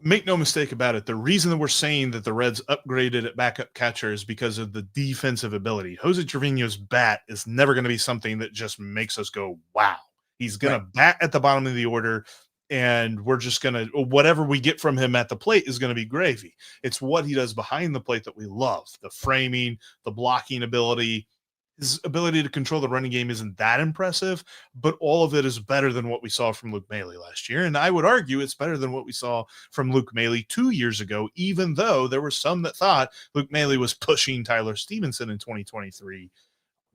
make no mistake about it, the reason that we're saying that the Reds upgraded at backup catcher is because of the defensive ability. Jose Trevino's bat is never going to be something that just makes us go, wow. He's going to bat at the bottom of the order, and we're just going to – whatever we get from him at the plate is going to be gravy. It's what he does behind the plate that we love, the framing, the blocking ability. His ability to control the running game isn't that impressive, but all of it is better than what we saw from Luke Maile last year. And I would argue it's better than what we saw from Luke Maile 2 years ago, even though there were some that thought Luke Maile was pushing Tyler Stevenson in 2023.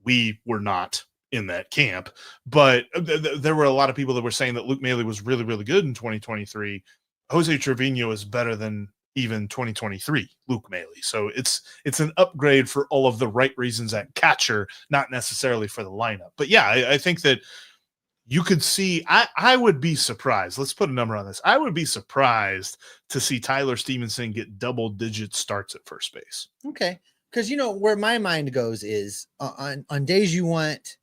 We were not in that camp, but there were a lot of people that were saying that Luke Maile was really, really good in 2023. Jose Trevino is better than even 2023 Luke Maile. So it's an upgrade for all of the right reasons at catcher, not necessarily for the lineup. But yeah, I think that you could see, I would be surprised. Let's put a number on this. I would be surprised to see Tyler Stevenson get double-digit starts at first base.
Okay. Because, where my mind goes is on days you want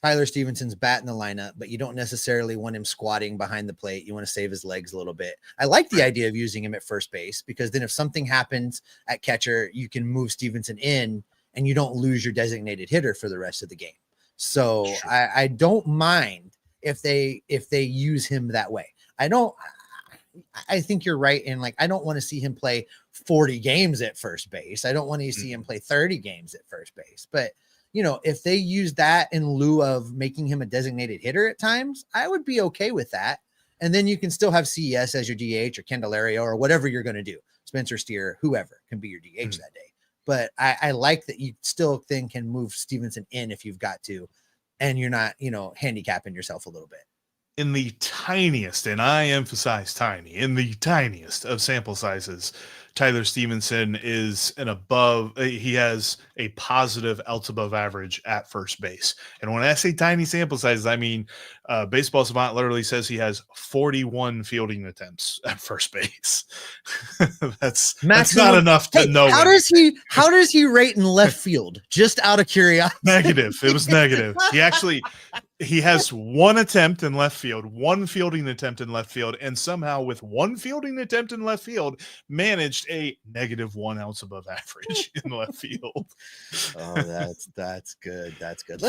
Tyler Stevenson's bat in the lineup, but you don't necessarily want him squatting behind the plate. You want to save his legs a little bit. I like the idea of using him at first base, because then if something happens at catcher, you can move Stevenson in and you don't lose your designated hitter for the rest of the game. So sure. I don't mind if they use him that way. I think you're right. And I don't want to see him play 40 games at first base. I don't want to see him play 30 games at first base, but if they use that in lieu of making him a designated hitter at times, I would be okay with that. And then you can still have CES as your DH or Candelario or whatever you're going to do. Spencer Steer, whoever can be your DH that day. But I like that you still then can move Stevenson in if you've got to, and you're not, handicapping yourself a little bit.
in the tiniest, and I emphasize tiny, in the tiniest of sample sizes, Tyler Stevenson is he has a positive else above average at first base. And when I say tiny sample sizes, I mean, Baseball Savant literally says he has 41 fielding attempts at first base. that's not enough to know.
How does he rate in left field? Just out of curiosity.
Negative. It was negative. He has one attempt in left field, one fielding attempt in left field, and somehow with one fielding attempt in left field managed a -1 ounce above average in left field.
Oh, that's good. That's good.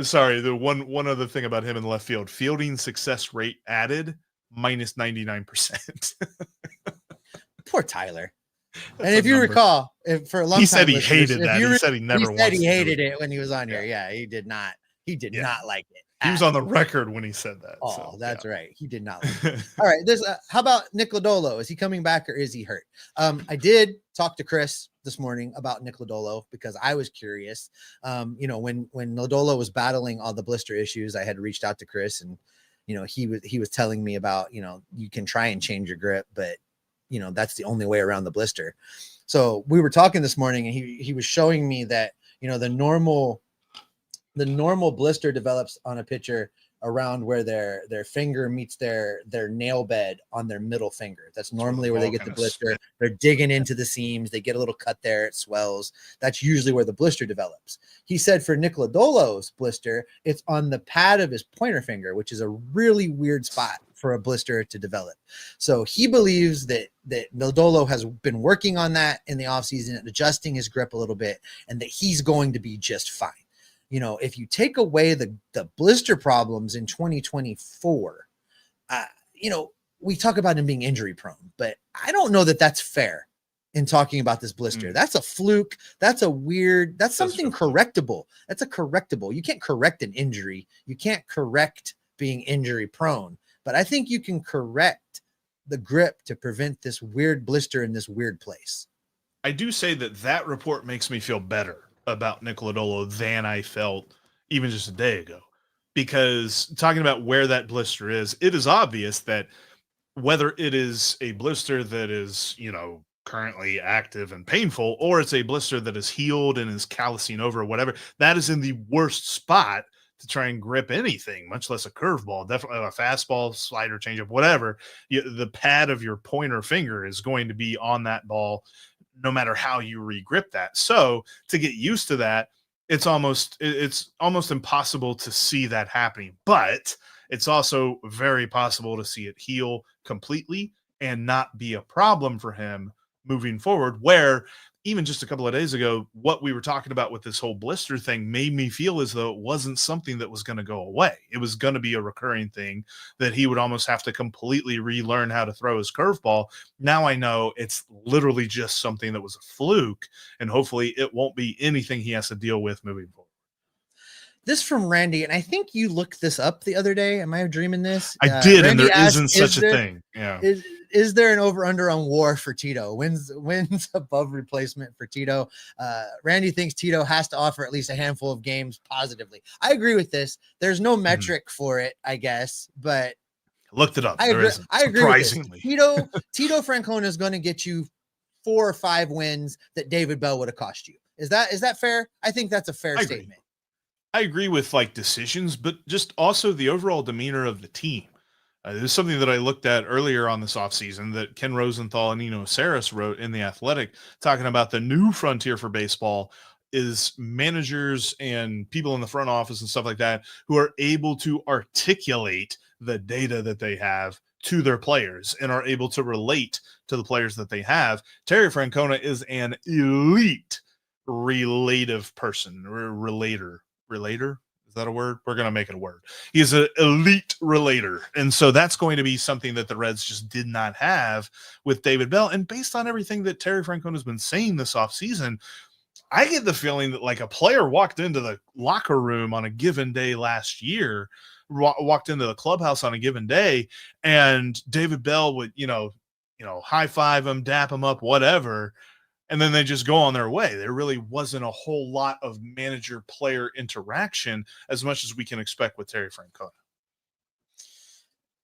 Sorry, the one other thing about him in the left field, fielding success rate added -99%.
Poor Tyler. And if you recall, for a long time,
he said he hated that. He said he never
he said he hated it when he was on here. Yeah, he did not. He did not like it.
He was on the record when he said that.
Oh,
so,
that's right. He did not like it. All right. How about Nick Lodolo? Is he coming back or is he hurt? I did talk to Chris this morning about Nick Lodolo because I was curious. When Lodolo was battling all the blister issues, I had reached out to Chris and, he was telling me about, you can try and change your grip, but that's the only way around the blister. So we were talking this morning and he was showing me that, the normal blister develops on a pitcher around where their finger meets their nail bed on their middle finger. That's normally where they get the blister. They're digging into the seams. They get a little cut there. It swells. That's usually where the blister develops. He said for Nick Lodolo's blister, it's on the pad of his pointer finger, which is a really weird spot for a blister to develop. So he believes that Lodolo has been working on that in the offseason, adjusting his grip a little bit, and that he's going to be just fine. If you take away the blister problems in 2024, we talk about him being injury prone, but I don't know that that's fair in talking about this blister. That's a fluke. That's something correctable. That's a correctable. You can't correct an injury. You can't correct being injury prone, but I think you can correct the grip to prevent this weird blister in this weird place.
I do say that report makes me feel better about Nick Lodolo than I felt even just a day ago, because talking about where that blister is, it is obvious that whether it is a blister that is, currently active and painful, or it's a blister that is healed and is callousing over or whatever, that is in the worst spot to try and grip anything, much less a curveball, definitely a fastball, slider, changeup, whatever. The pad of your pointer finger is going to be on that ball no matter how you regrip that. So to get used to that, it's almost impossible to see that happening, but it's also very possible to see it heal completely and not be a problem for him moving forward, where even just a couple of days ago, what we were talking about with this whole blister thing made me feel as though it wasn't something that was going to go away. It was going to be a recurring thing that he would almost have to completely relearn how to throw his curveball. Now I know it's literally just something that was a fluke, and hopefully it won't be anything he has to deal with moving forward.
This from Randy, and I think you looked this up the other day. Am I dreaming this?
I did,
Randy
and there
asked,
isn't such a thing. Yeah.
Is there an over-under on WAR for Tito? Wins above replacement for Tito. Randy thinks Tito has to offer at least a handful of games positively. I agree with this. There's no metric for it, I guess, but
I looked it up.
I agree with this. Tito Francona is going to get you 4 or 5 wins that David Bell would have cost you. Is that fair? I think that's a fair statement.
I agree with decisions, but just also the overall demeanor of the team. This is something that I looked at earlier on this offseason that Ken Rosenthal and Nino Saris wrote in The Athletic, talking about the new frontier for baseball is managers and people in the front office and stuff like that who are able to articulate the data that they have to their players and are able to relate to the players that they have. Terry Francona is an elite relative person, relator. Is that a word? We're going to make it a word. He's an elite relator. And so that's going to be something that the Reds just did not have with David Bell. And based on everything that Terry Francona has been saying this offseason, I get the feeling that a player walked into the locker room on a given day last year, walked into the clubhouse on a given day, and David Bell would, high five him, dap him up, whatever. And then they just go on their way. There really wasn't a whole lot of manager-player interaction as much as we can expect with Terry Francona.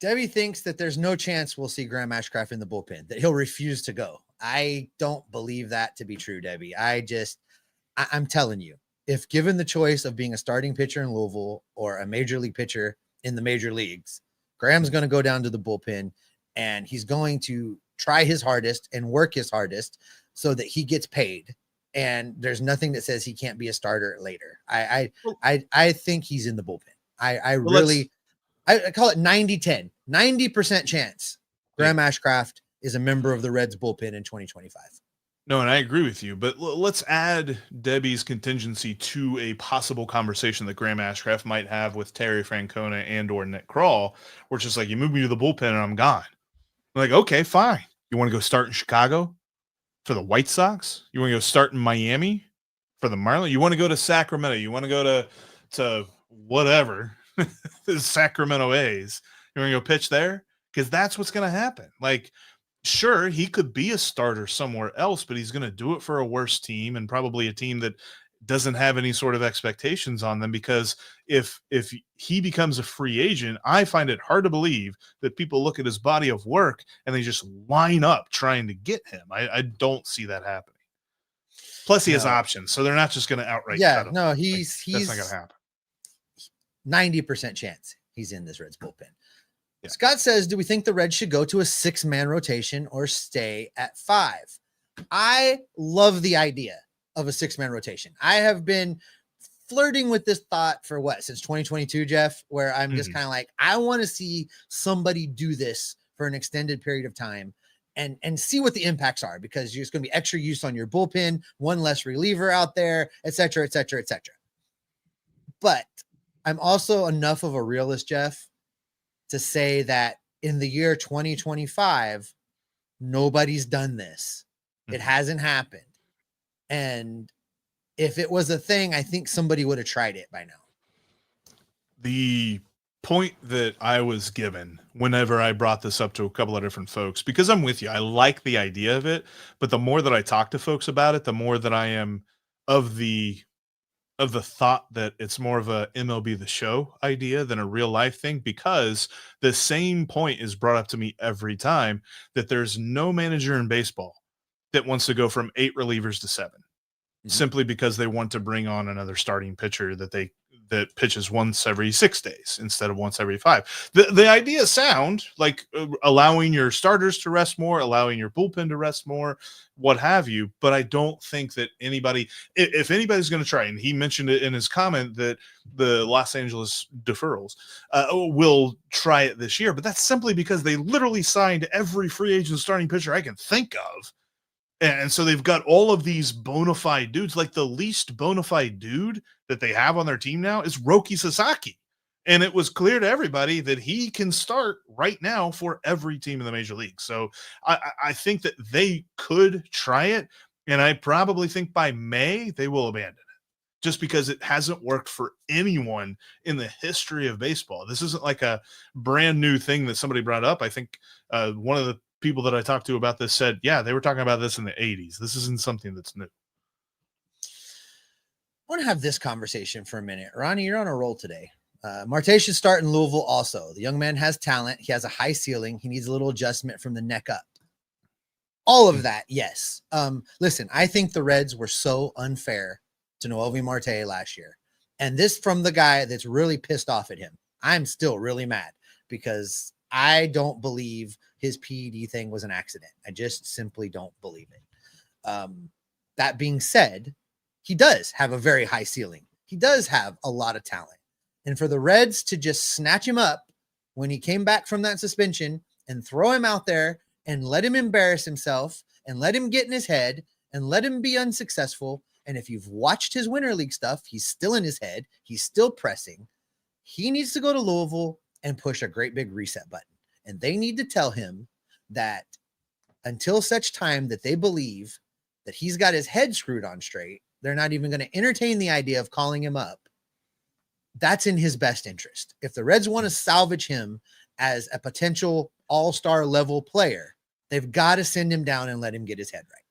Debbie thinks that there's no chance we'll see Graham Ashcraft in the bullpen, that he'll refuse to go. I don't believe that to be true, Debbie. I'm telling you, if given the choice of being a starting pitcher in Louisville or a major league pitcher in the major leagues, Graham's going to go down to the bullpen and he's going to try his hardest and work his hardest so that he gets paid. And there's nothing that says he can't be a starter later. I think he's in the bullpen. I call it 90-10, 90% chance Graham Ashcraft is a member of the Reds bullpen in 2025.
No, and I agree with you, but let's add Debbie's contingency to a possible conversation that Graham Ashcraft might have with Terry Francona and or Nick Krall, where it's just like, you move me to the bullpen and I'm gone. I'm like, okay, fine. You want to go start in Chicago for the White Sox? You want to go start in Miami for the Marlins? You want to go to Sacramento? You want to go to whatever, the Sacramento A's? You want to go pitch there? Because that's what's going to happen. Like, sure, he could be a starter somewhere else, but he's going to do it for a worse team and probably a team that doesn't have any sort of expectations on them, because if he becomes a free agent, I find it hard to believe that people look at his body of work and they just line up trying to get him. I don't see that happening. Plus he has options, so they're not just going to outright cut him.
No,
that's not going to happen.
90% chance he's in this Reds bullpen. Yeah. Scott says, do we think the Reds should go to a 6-man rotation or stay at 5? I love the idea of a 6-man rotation. I have been flirting with this thought for since 2022, Jeff, where I'm just kind of like, I want to see somebody do this for an extended period of time and see what the impacts are, because there's going to be extra use on your bullpen, one less reliever out there, et cetera, et cetera, et cetera. But I'm also enough of a realist, Jeff, to say that in the year 2025, nobody's done this. It hasn't happened. And if it was a thing, I think somebody would have tried it by now.
The point that I was given whenever I brought this up to a couple of different folks, because I'm with you, I like the idea of it, but the more that I talk to folks about it, the more that I am of the thought that it's more of a MLB The Show idea than a real life thing, because the same point is brought up to me every time, that there's no manager in baseball that wants to go from 8 relievers to 7, simply because they want to bring on another starting pitcher that pitches once every 6 days instead of once every 5. The idea sound like allowing your starters to rest more, allowing your bullpen to rest more, what have you. But I don't think that if anybody's going to try, and he mentioned it in his comment that the Los Angeles deferrals will try it this year, but that's simply because they literally signed every free agent starting pitcher I can think of. And so they've got all of these bona fide dudes. Like, the least bona fide dude that they have on their team now is Roki Sasaki. And it was clear to everybody that he can start right now for every team in the major league. So I think that they could try it. And I probably think by May they will abandon it, just because it hasn't worked for anyone in the history of baseball. This isn't like a brand new thing that somebody brought up. I think one of the people that I talked to about this said, yeah, they were talking about this in the 80s. This isn't something that's new.
I want to have this conversation for a minute. Ronnie, you're on a roll today. Marte should start in Louisville also. The young man has talent. He has a high ceiling. He needs a little adjustment from the neck up. All of that, yes. Listen, I think the Reds were so unfair to Noelvi Marte last year. And this from the guy that's really pissed off at him. I'm still really mad because I don't believe his PED thing was an accident. I just simply don't believe it. That being said, he does have a very high ceiling. He does have a lot of talent. And for the Reds to just snatch him up when he came back from that suspension and throw him out there and let him embarrass himself and let him get in his head and let him be unsuccessful. And if you've watched his winter league stuff, he's still in his head. He's still pressing. He needs to go to Louisville and push a great big reset button. And they need to tell him that until such time that they believe that he's got his head screwed on straight, they're not even going to entertain the idea of calling him up. That's in his best interest. If the Reds want to salvage him as a potential all-star level player, they've got to send him down and let him get his head right.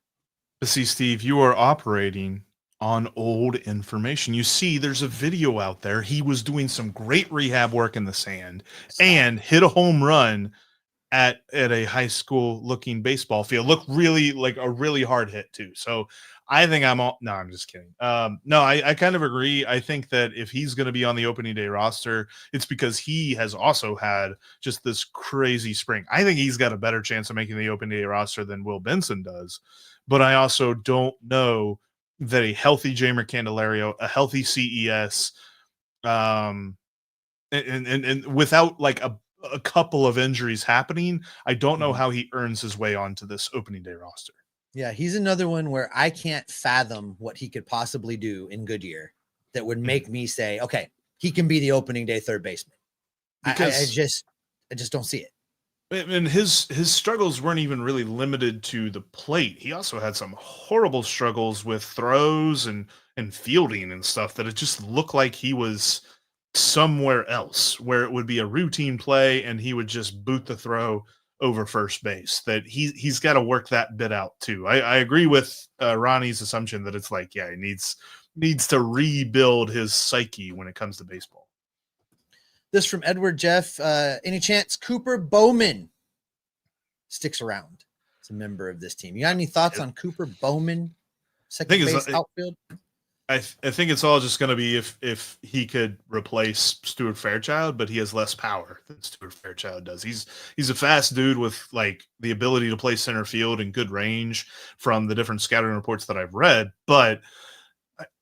But see, Steve, you are operating on old information. You see, there's a video out there. He was doing some great rehab work in the sand and hit a home run at a high school looking baseball field. Looked really like a really hard hit too. So I think no, I'm just kidding. No, I kind of agree. I think that if he's going to be on the opening day roster, it's because he has also had just this crazy spring. I think he's got a better chance of making the opening day roster than Will Benson does. But I also don't know that a healthy Jamer Candelario, a healthy CES, and without like a couple of injuries happening, I don't know how he earns his way onto this opening day roster.
Yeah, he's another one where I can't fathom what he could possibly do in Goodyear that would make me say, okay, he can be the opening day third baseman. I just don't see it.
And his struggles weren't even really limited to the plate. He also had some horrible struggles with throws and fielding and stuff that it just looked like he was somewhere else where it would be a routine play and he would just boot the throw over first base. That he's got to work that bit out too. I agree with Ronnie's assumption that it's like, yeah, he needs to rebuild his psyche when it comes to baseball.
This from Edward Jeff. Any chance Cooper Bowman sticks around as a member of this team? You got any thoughts on Cooper Bowman, second base, outfield?
I think it's all just going to be if he could replace Stuart Fairchild, but he has less power than Stuart Fairchild does. He's a fast dude with like the ability to play center field and good range from the different scouting reports that I've read, but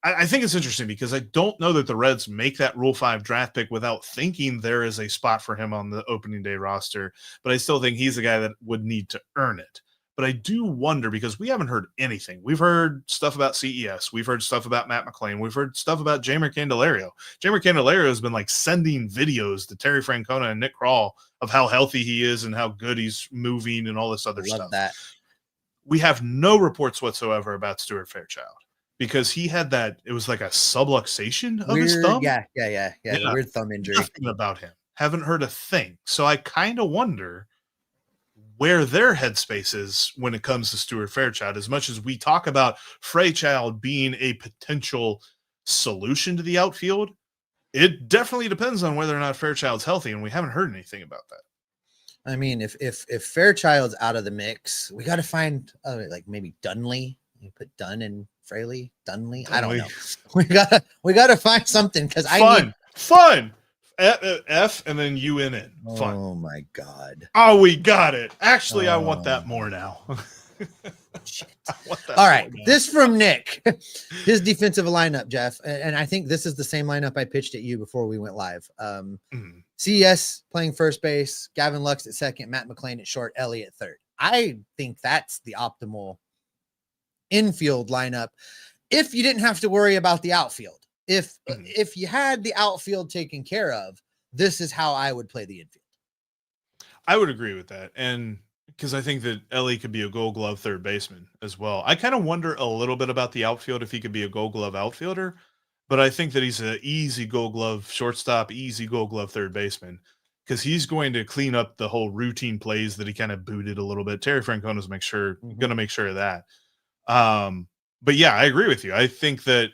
I think it's interesting because I don't know that the Reds make that Rule 5 draft pick without thinking there is a spot for him on the opening day roster, but I still think he's a guy that would need to earn it. But I do wonder because we haven't heard anything. We've heard stuff about CES. We've heard stuff about Matt McLain. We've heard stuff about Jamer Candelario. Jamer Candelario has been like sending videos to Terry Francona and Nick Krall of how healthy he is and how good he's moving and all this other stuff.
Love that.
We have no reports whatsoever about Stuart Fairchild. Because he had that, it was like a subluxation of his thumb.
Yeah. Weird thumb injury.
Nothing about him. Haven't heard a thing. So I kind of wonder where their headspace is when it comes to Stuart Fairchild. As much as we talk about Fairchild being a potential solution to the outfield, it definitely depends on whether or not Fairchild's healthy, and we haven't heard anything about that.
I mean, if Fairchild's out of the mix, we got to find like maybe Dunley. You put Dunn and Fraley, Dunley. I don't know. We gotta find something because
fun. F and then UNN. Fun.
Oh my god.
Oh, we got it. Actually, I want that more now.
Shit. All right. This from Nick. His defensive lineup, Jeff. And I think this is the same lineup I pitched at you before we went live. CES playing first base, Gavin Lux at second, Matt McLain at short, Ellie at third. I think that's the optimal infield lineup if you didn't have to worry about the outfield. If you had the outfield taken care of, this is how I would play the infield.
I would agree with that. And because I think that Ellie could be a Gold Glove third baseman as well. I kind of wonder a little bit about the outfield if he could be a Gold Glove outfielder, but I think that he's an easy Gold Glove shortstop, easy Gold Glove third baseman, because he's going to clean up the whole routine plays that he kind of booted a little bit. Terry Francona's going to make sure of that. But yeah, I agree with you. I think that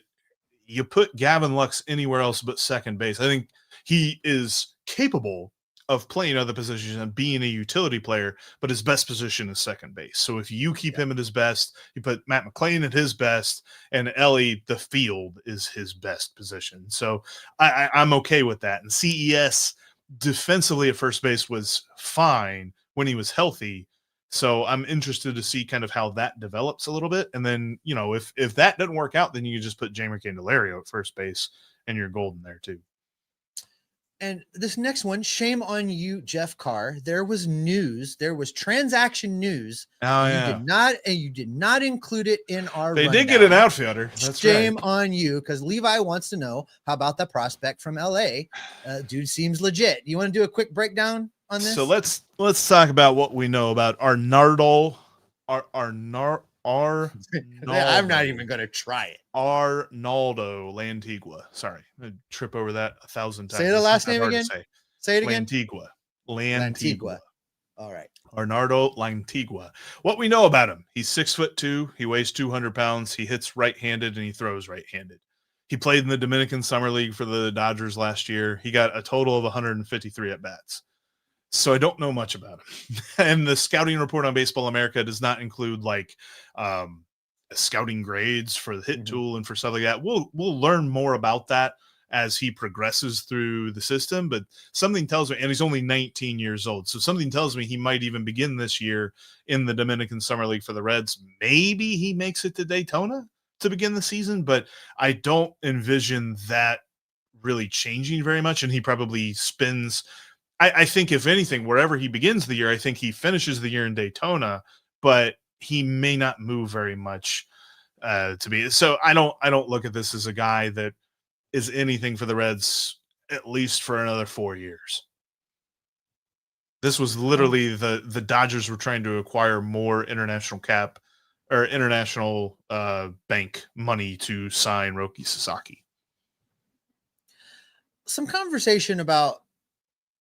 you put Gavin Lux anywhere else but second base. I think he is capable of playing other positions and being a utility player, but his best position is second base. So if you keep him at his best, you put Matt McLain at his best, and Ellie, the field is his best position. So I'm okay with that. And CES defensively at first base was fine when he was healthy. So I'm interested to see kind of how that develops a little bit. And then, if that doesn't work out, then you can just put Jamer Candelario at first base and you're golden there too.
And this next one, shame on you, Jeff Carr. There was transaction news.
Oh, yeah.
You did not include it in our
They
rundown.
did get an outfielder. That's
shame
right.
on you, because Levi wants to know how about the prospect from LA. Dude seems legit. You want to do a quick breakdown on this?
So let's talk about what we know about Arnaldo.
I'm not even going to try it.
Arnaldo Lantigua. Sorry, I trip over that 1,000 times.
Say the last name again. Say it again.
Lantigua.
All right.
Arnaldo Lantigua. What we know about him: he's 6'2", he weighs 200 pounds, he hits right-handed, and he throws right-handed. He played in the Dominican Summer League for the Dodgers last year. He got a total of 153 at bats. So I don't know much about him. And the scouting report on Baseball America does not include like scouting grades for the hit tool and for stuff like that. We'll learn more about that as he progresses through the system, but something tells me, and he's only 19 years old, so something tells me he might even begin this year in the Dominican Summer League for the Reds. Maybe he makes it to Daytona to begin the season, but I don't envision that really changing very much, and he probably spends, I think if anything, wherever he begins the year, I think he finishes the year in Daytona, but he may not move very much to be. So I don't look at this as a guy that is anything for the Reds, at least for another 4 years. This was literally the Dodgers were trying to acquire more international cap or international bank money to sign Roki Sasaki.
Some conversation about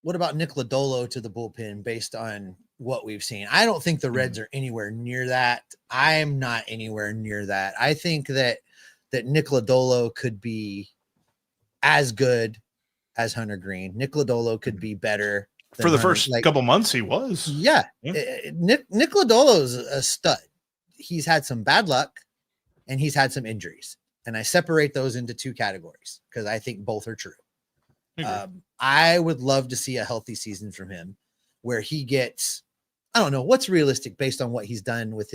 what about Nick Lodolo to the bullpen based on what we've seen. I don't think the Reds are anywhere near that. I'm not anywhere near that. I think that Nick Lodolo could be as good as Hunter Green. Nick Lodolo could be better
for the first couple months. He was,
Nick Lodolo is a stud. He's had some bad luck and he's had some injuries, and I separate those into two categories because I think both are true. I would love to see a healthy season from him where he gets, I don't know what's realistic based on what he's done with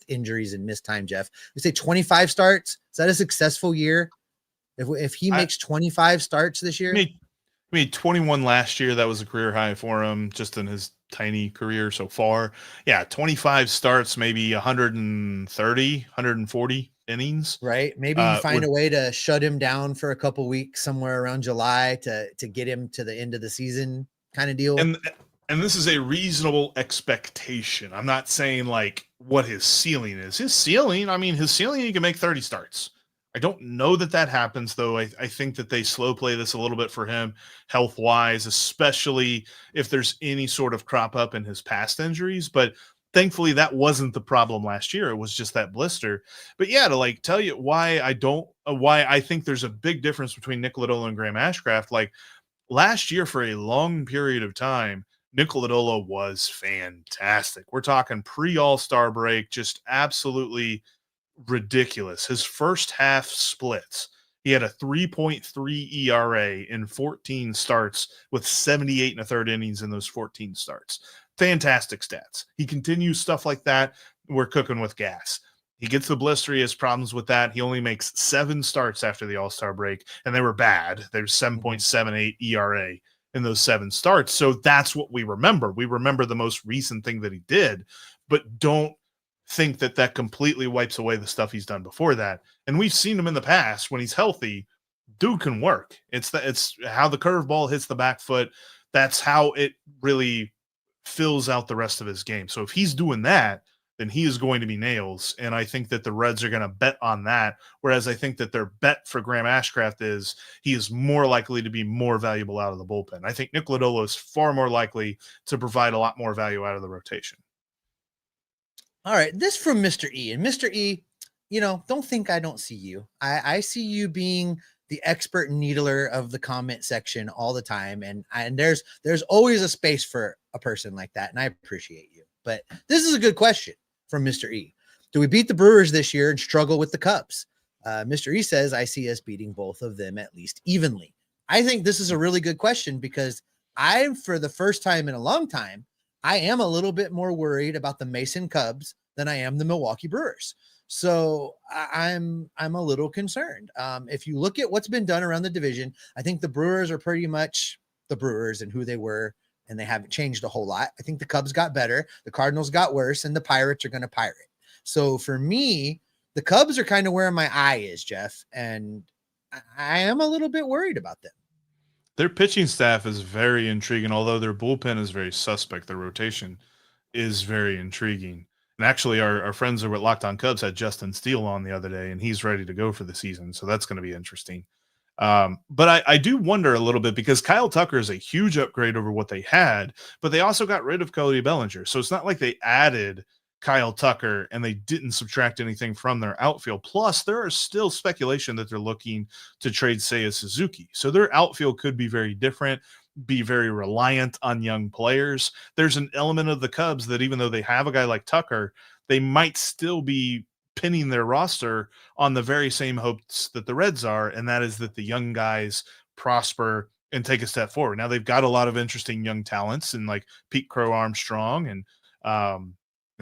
injuries and missed time. Jeff, we say 25 starts. Is that a successful year? If he makes 25 starts this year,
I mean 21 last year, that was a career high for him just in his tiny career so far. Yeah, 25 starts, maybe 130, 140 innings.
Right? Maybe you find a way to shut him down for a couple weeks somewhere around July to get him to the end of the season kind of deal.
And this is a reasonable expectation. I'm not saying like what his ceiling is. His ceiling, he can make 30 starts. I don't know that happens, though. I think that they slow play this a little bit for him health-wise, especially if there's any sort of crop up in his past injuries. But thankfully, that wasn't the problem last year. It was just that blister. But yeah, to like tell you why I think there's a big difference between Nick Lodolo and Graham Ashcraft. Like last year, for a long period of time, Nick Lodolo was fantastic. We're talking pre-All-Star break, just absolutely ridiculous. His first half splits, he had a 3.3 ERA in 14 starts with 78 and a third innings in those 14 starts. Fantastic stats. He continues stuff like that. We're cooking with gas. He gets the blister. He has problems with that. He only makes 7 starts after the All-Star break, and they were bad. There's 7.78 ERA in those 7 starts. So that's what we remember. We remember the most recent thing that he did, but don't think that completely wipes away the stuff he's done before that. And we've seen him in the past when he's healthy. Dude can work. It's how the curveball hits the back foot. That's how it really fills out the rest of his game. So if he's doing that, then he is going to be nails. And I think that the Reds are going to bet on that. Whereas I think that their bet for Graham Ashcraft is he is more likely to be more valuable out of the bullpen. I think Nick Lodolo is far more likely to provide a lot more value out of the rotation.
All right, this from Mr. E. And Mr. E, don't think I don't see you. I see you being the expert needler of the comment section all the time. And there's always a space for a person like that. And I appreciate you. But this is a good question from Mr. E. Do we beat the Brewers this year and struggle with the Cubs? Mr. E says, I see us beating both of them at least evenly. I think this is a really good question because for the first time in a long time, I am a little bit more worried about the Mason Cubs than I am the Milwaukee Brewers. So I'm a little concerned. If you look at what's been done around the division, I think the Brewers are pretty much the Brewers and who they were, and they haven't changed a whole lot. I think the Cubs got better, the Cardinals got worse, and the Pirates are going to pirate. So for me, the Cubs are kind of where my eye is, Jeff, and I am a little bit worried about them.
Their pitching staff is very intriguing, although their bullpen is very suspect. Their rotation is very intriguing. And actually, our friends over at Locked On Cubs had Justin Steele on the other day, and he's ready to go for the season. So that's going to be interesting. But I do wonder a little bit because Kyle Tucker is a huge upgrade over what they had, but they also got rid of Cody Bellinger. So it's not like they added Kyle Tucker and they didn't subtract anything from their outfield. Plus, there is still speculation that they're looking to trade Seiya Suzuki. So their outfield could be very different, be very reliant on young players. There's an element of the Cubs that even though they have a guy like Tucker, they might still be pinning their roster on the very same hopes that the Reds are, and that is that the young guys prosper and take a step forward. Now they've got a lot of interesting young talents and like Pete Crow Armstrong and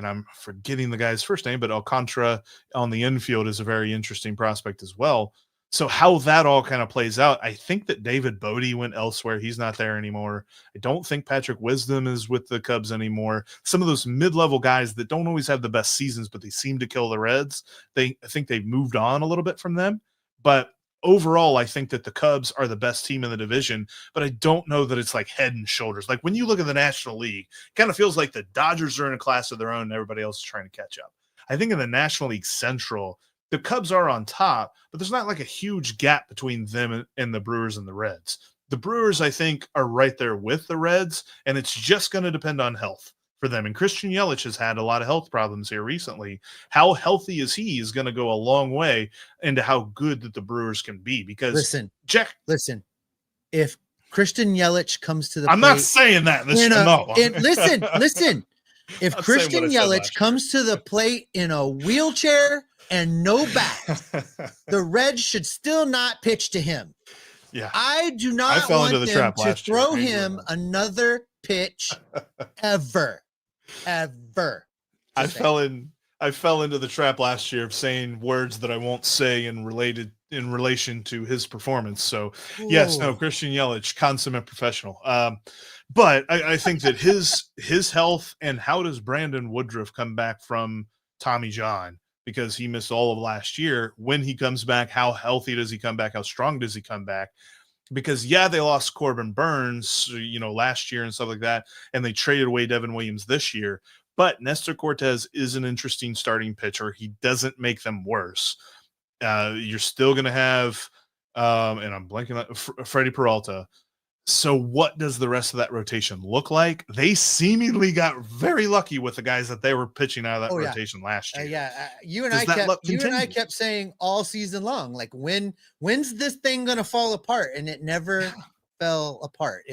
I'm forgetting the guy's first name, but Alcantara on the infield is a very interesting prospect as well. So how that all kind of plays out, I think that David Bodie went elsewhere. He's not there anymore. I don't think Patrick Wisdom is with the Cubs anymore. Some of those mid-level guys that don't always have the best seasons, but they seem to kill the Reds, I think they've moved on a little bit from them. But overall, I think that the Cubs are the best team in the division, but I don't know that it's like head and shoulders. Like when you look at the National League, it kind of feels like the Dodgers are in a class of their own and everybody else is trying to catch up. I think in the National League Central, the Cubs are on top, but there's not like a huge gap between them and the Brewers and the Reds. The Brewers, I think, are right there with the Reds, and it's just going to depend on health for them. And Christian Yelich has had a lot of health problems here recently. How healthy is he is going to go a long way into how good that the Brewers can be. Because
listen, if Christian Yelich comes to the
I'm not saying that.
Listen. If Christian Yelich comes to the plate in a wheelchair and no bat, the Reds should still not pitch to him.
Yeah,
I do not want them to throw him another pitch ever.
I fell into the trap last year of saying words that I won't say in relation to his performance. So yes, no, Christian Yelich, consummate professional. But I think that his health and how does Brandon Woodruff come back from Tommy John, because he missed all of last year. When he comes back, how healthy does he come back? How strong does he come back? Because they lost Corbin Burns, last year and stuff like that, and they traded away Devin Williams this year. But Nestor Cortez is an interesting starting pitcher. He doesn't make them worse. You're still going to have, and I'm blanking on Freddie Peralta. So what does the rest of that rotation look like? They seemingly got very lucky with the guys that they were pitching out of that rotation last year.
You and I kept saying all season long, like when's this thing going to fall apart? And it never fell apart.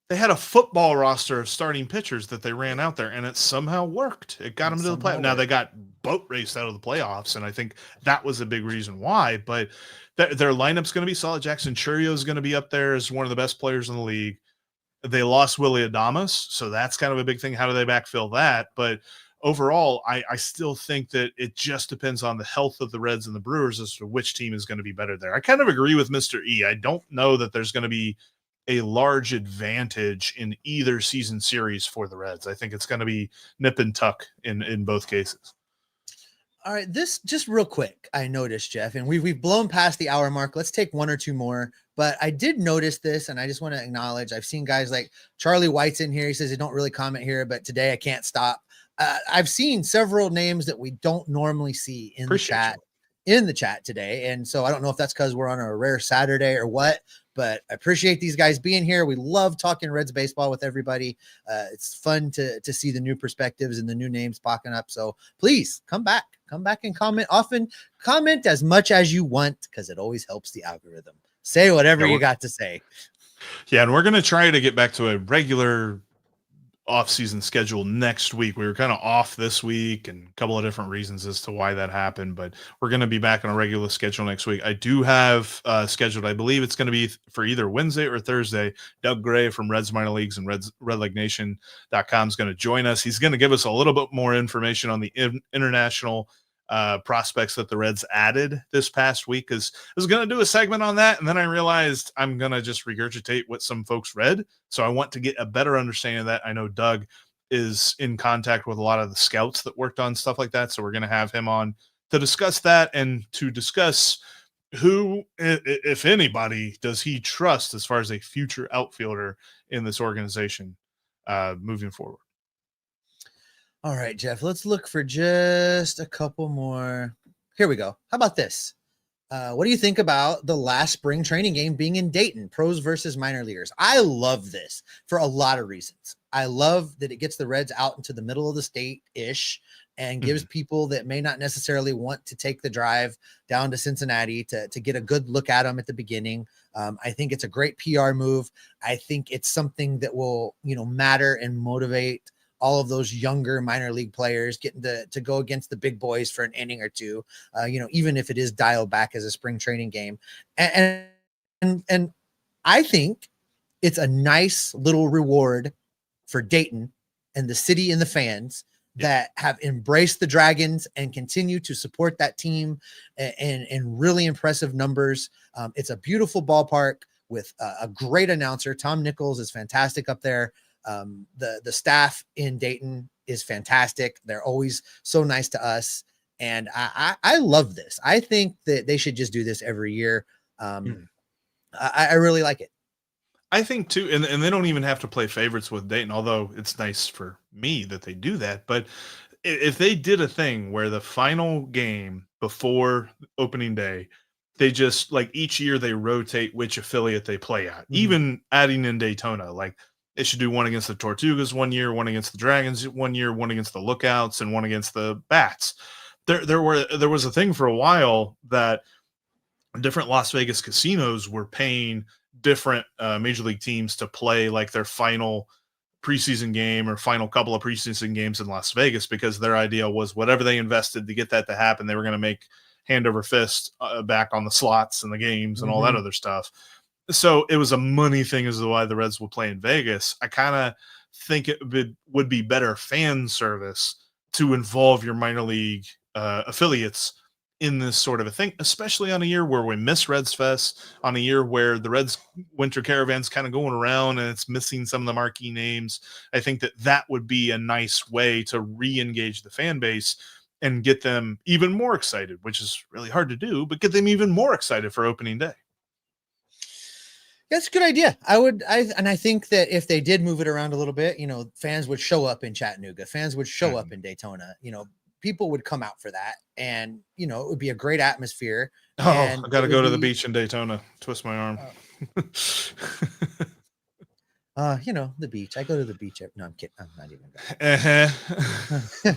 They had a football roster of starting pitchers that they ran out there, and it somehow worked. It got them to the playoffs. Now they got boat raced out of the playoffs, and I think that was a big reason why. But their lineup's going to be solid. Jackson Churio is going to be up there as one of the best players in the league. They lost Willy Adames, so that's kind of a big thing. How do they backfill that? But overall, I still think that it just depends on the health of the Reds and the Brewers as to which team is going to be better there. I kind of agree with Mr. E. I don't know that there's going to be a large advantage in either season series for the Reds. I think it's going to be nip and tuck in both cases.
All right, this just real quick, I noticed, Jeff, and we've blown past the hour mark. Let's take one or two more, but I did notice this, and I just want to acknowledge, I've seen guys like Charlie White's in here. He says, I don't really comment here, but today I can't stop. I've seen several names that we don't normally see in the chat today. And so I don't know if that's because we're on a rare Saturday or what, but I appreciate these guys being here. We love talking Reds baseball with everybody. It's fun to see the new perspectives and the new names popping up. So please come back and comment often. Comment as much as you want, because it always helps the algorithm. Say whatever you got to say.
Yeah, and we're going to try to get back to a regular off-season schedule next week. We were kind of off this week and a couple of different reasons as to why that happened, but we're going to be back on a regular schedule next week. I do have scheduled, I believe it's going to be for either Wednesday or Thursday. Doug Gray from Reds Minor Leagues and RedLegNation.com is going to join us. He's going to give us a little bit more information on the international prospects that the Reds added this past week, because I was going to do a segment on that, and then I realized I'm going to just regurgitate what some folks read. So I want to get a better understanding of that. I know Doug is in contact with a lot of the scouts that worked on stuff like that. So we're going to have him on to discuss that and to discuss who, if anybody, does he trust as far as a future outfielder in this organization moving forward.
All right, Jeff, let's look for just a couple more. Here we go. How about this? What do you think about the last spring training game being in Dayton, pros versus minor leaguers? I love this for a lot of reasons. I love that it gets the Reds out into the middle of the state-ish and gives people that may not necessarily want to take the drive down to Cincinnati to get a good look at them at the beginning. I think it's a great PR move. I think it's something that will, matter and motivate all of those younger minor league players getting to go against the big boys for an inning or two, even if it is dialed back as a spring training game. And I think it's a nice little reward for Dayton and the city and the fans that have embraced the Dragons and continue to support that team in really impressive numbers. It's a beautiful ballpark with a great announcer. Tom Nichols is fantastic up there. The staff in Dayton is fantastic. They're always so nice to us. And I love this. I think that they should just do this every year. I really like it.
I think too, and they don't even have to play favorites with Dayton, although it's nice for me that they do that. But if they did a thing where the final game before opening day, they just like each year they rotate which affiliate they play at, even adding in Daytona, like they should do one against the Tortugas one year, one against the Dragons one year, one against the Lookouts, and one against the Bats. There was a thing for a while that different Las Vegas casinos were paying different major league teams to play like their final preseason game or final couple of preseason games in Las Vegas, because their idea was whatever they invested to get that to happen, they were going to make hand over fist back on the slots and the games and all that other stuff. So it was a money thing as to why the Reds will play in Vegas. I kind of think it would be better fan service to involve your minor league affiliates in this sort of a thing, especially on a year where we miss Reds Fest, on a year where the Reds winter caravan's kind of going around and it's missing some of the marquee names. I think that would be a nice way to re-engage the fan base and get them even more excited, which is really hard to do, but get them even more excited for opening day.
That's a good idea. I think that if they did move it around a little bit, fans would show up in Chattanooga, fans would show up in Daytona, people would come out for that, and it would be a great atmosphere.
I got to go to the beach in Daytona, twist my arm.
The beach. I go to the beach. No, I'm kidding. I'm not even going.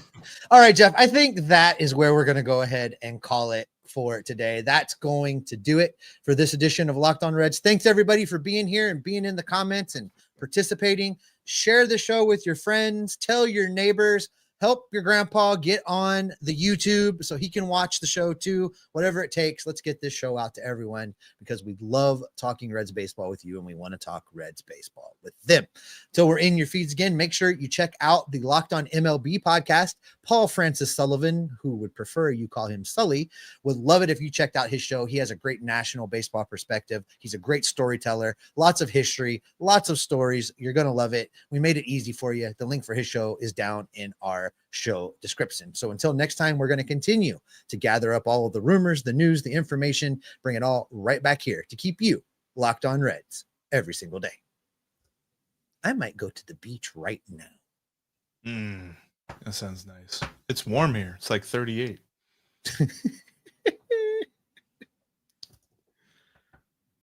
All right, Jeff. I think that is where we're going to go ahead and call it for today. That's going to do it for this edition of Locked On Reds. Thanks everybody for being here and being in the comments and participating. Share the show with your friends. Tell your neighbors. Help your grandpa get on the YouTube so he can watch the show too. Whatever it takes, let's get this show out to everyone, because we love talking Reds baseball with you and we want to talk Reds baseball with them. So we're in your feeds again. Make sure you check out the Locked On MLB podcast. Paul Francis Sullivan, who would prefer you call him Sully, would love it if you checked out his show. He has a great national baseball perspective. He's a great storyteller, lots of history, lots of stories. You're going to love it. We made it easy for you. The link for his show is down in our show description. So until next time, we're going to continue to gather up all of the rumors, the news, the information, bring it all right back here to keep you locked on Reds every single day. I might go to the beach right now.
That sounds nice. It's warm here. It's like 38.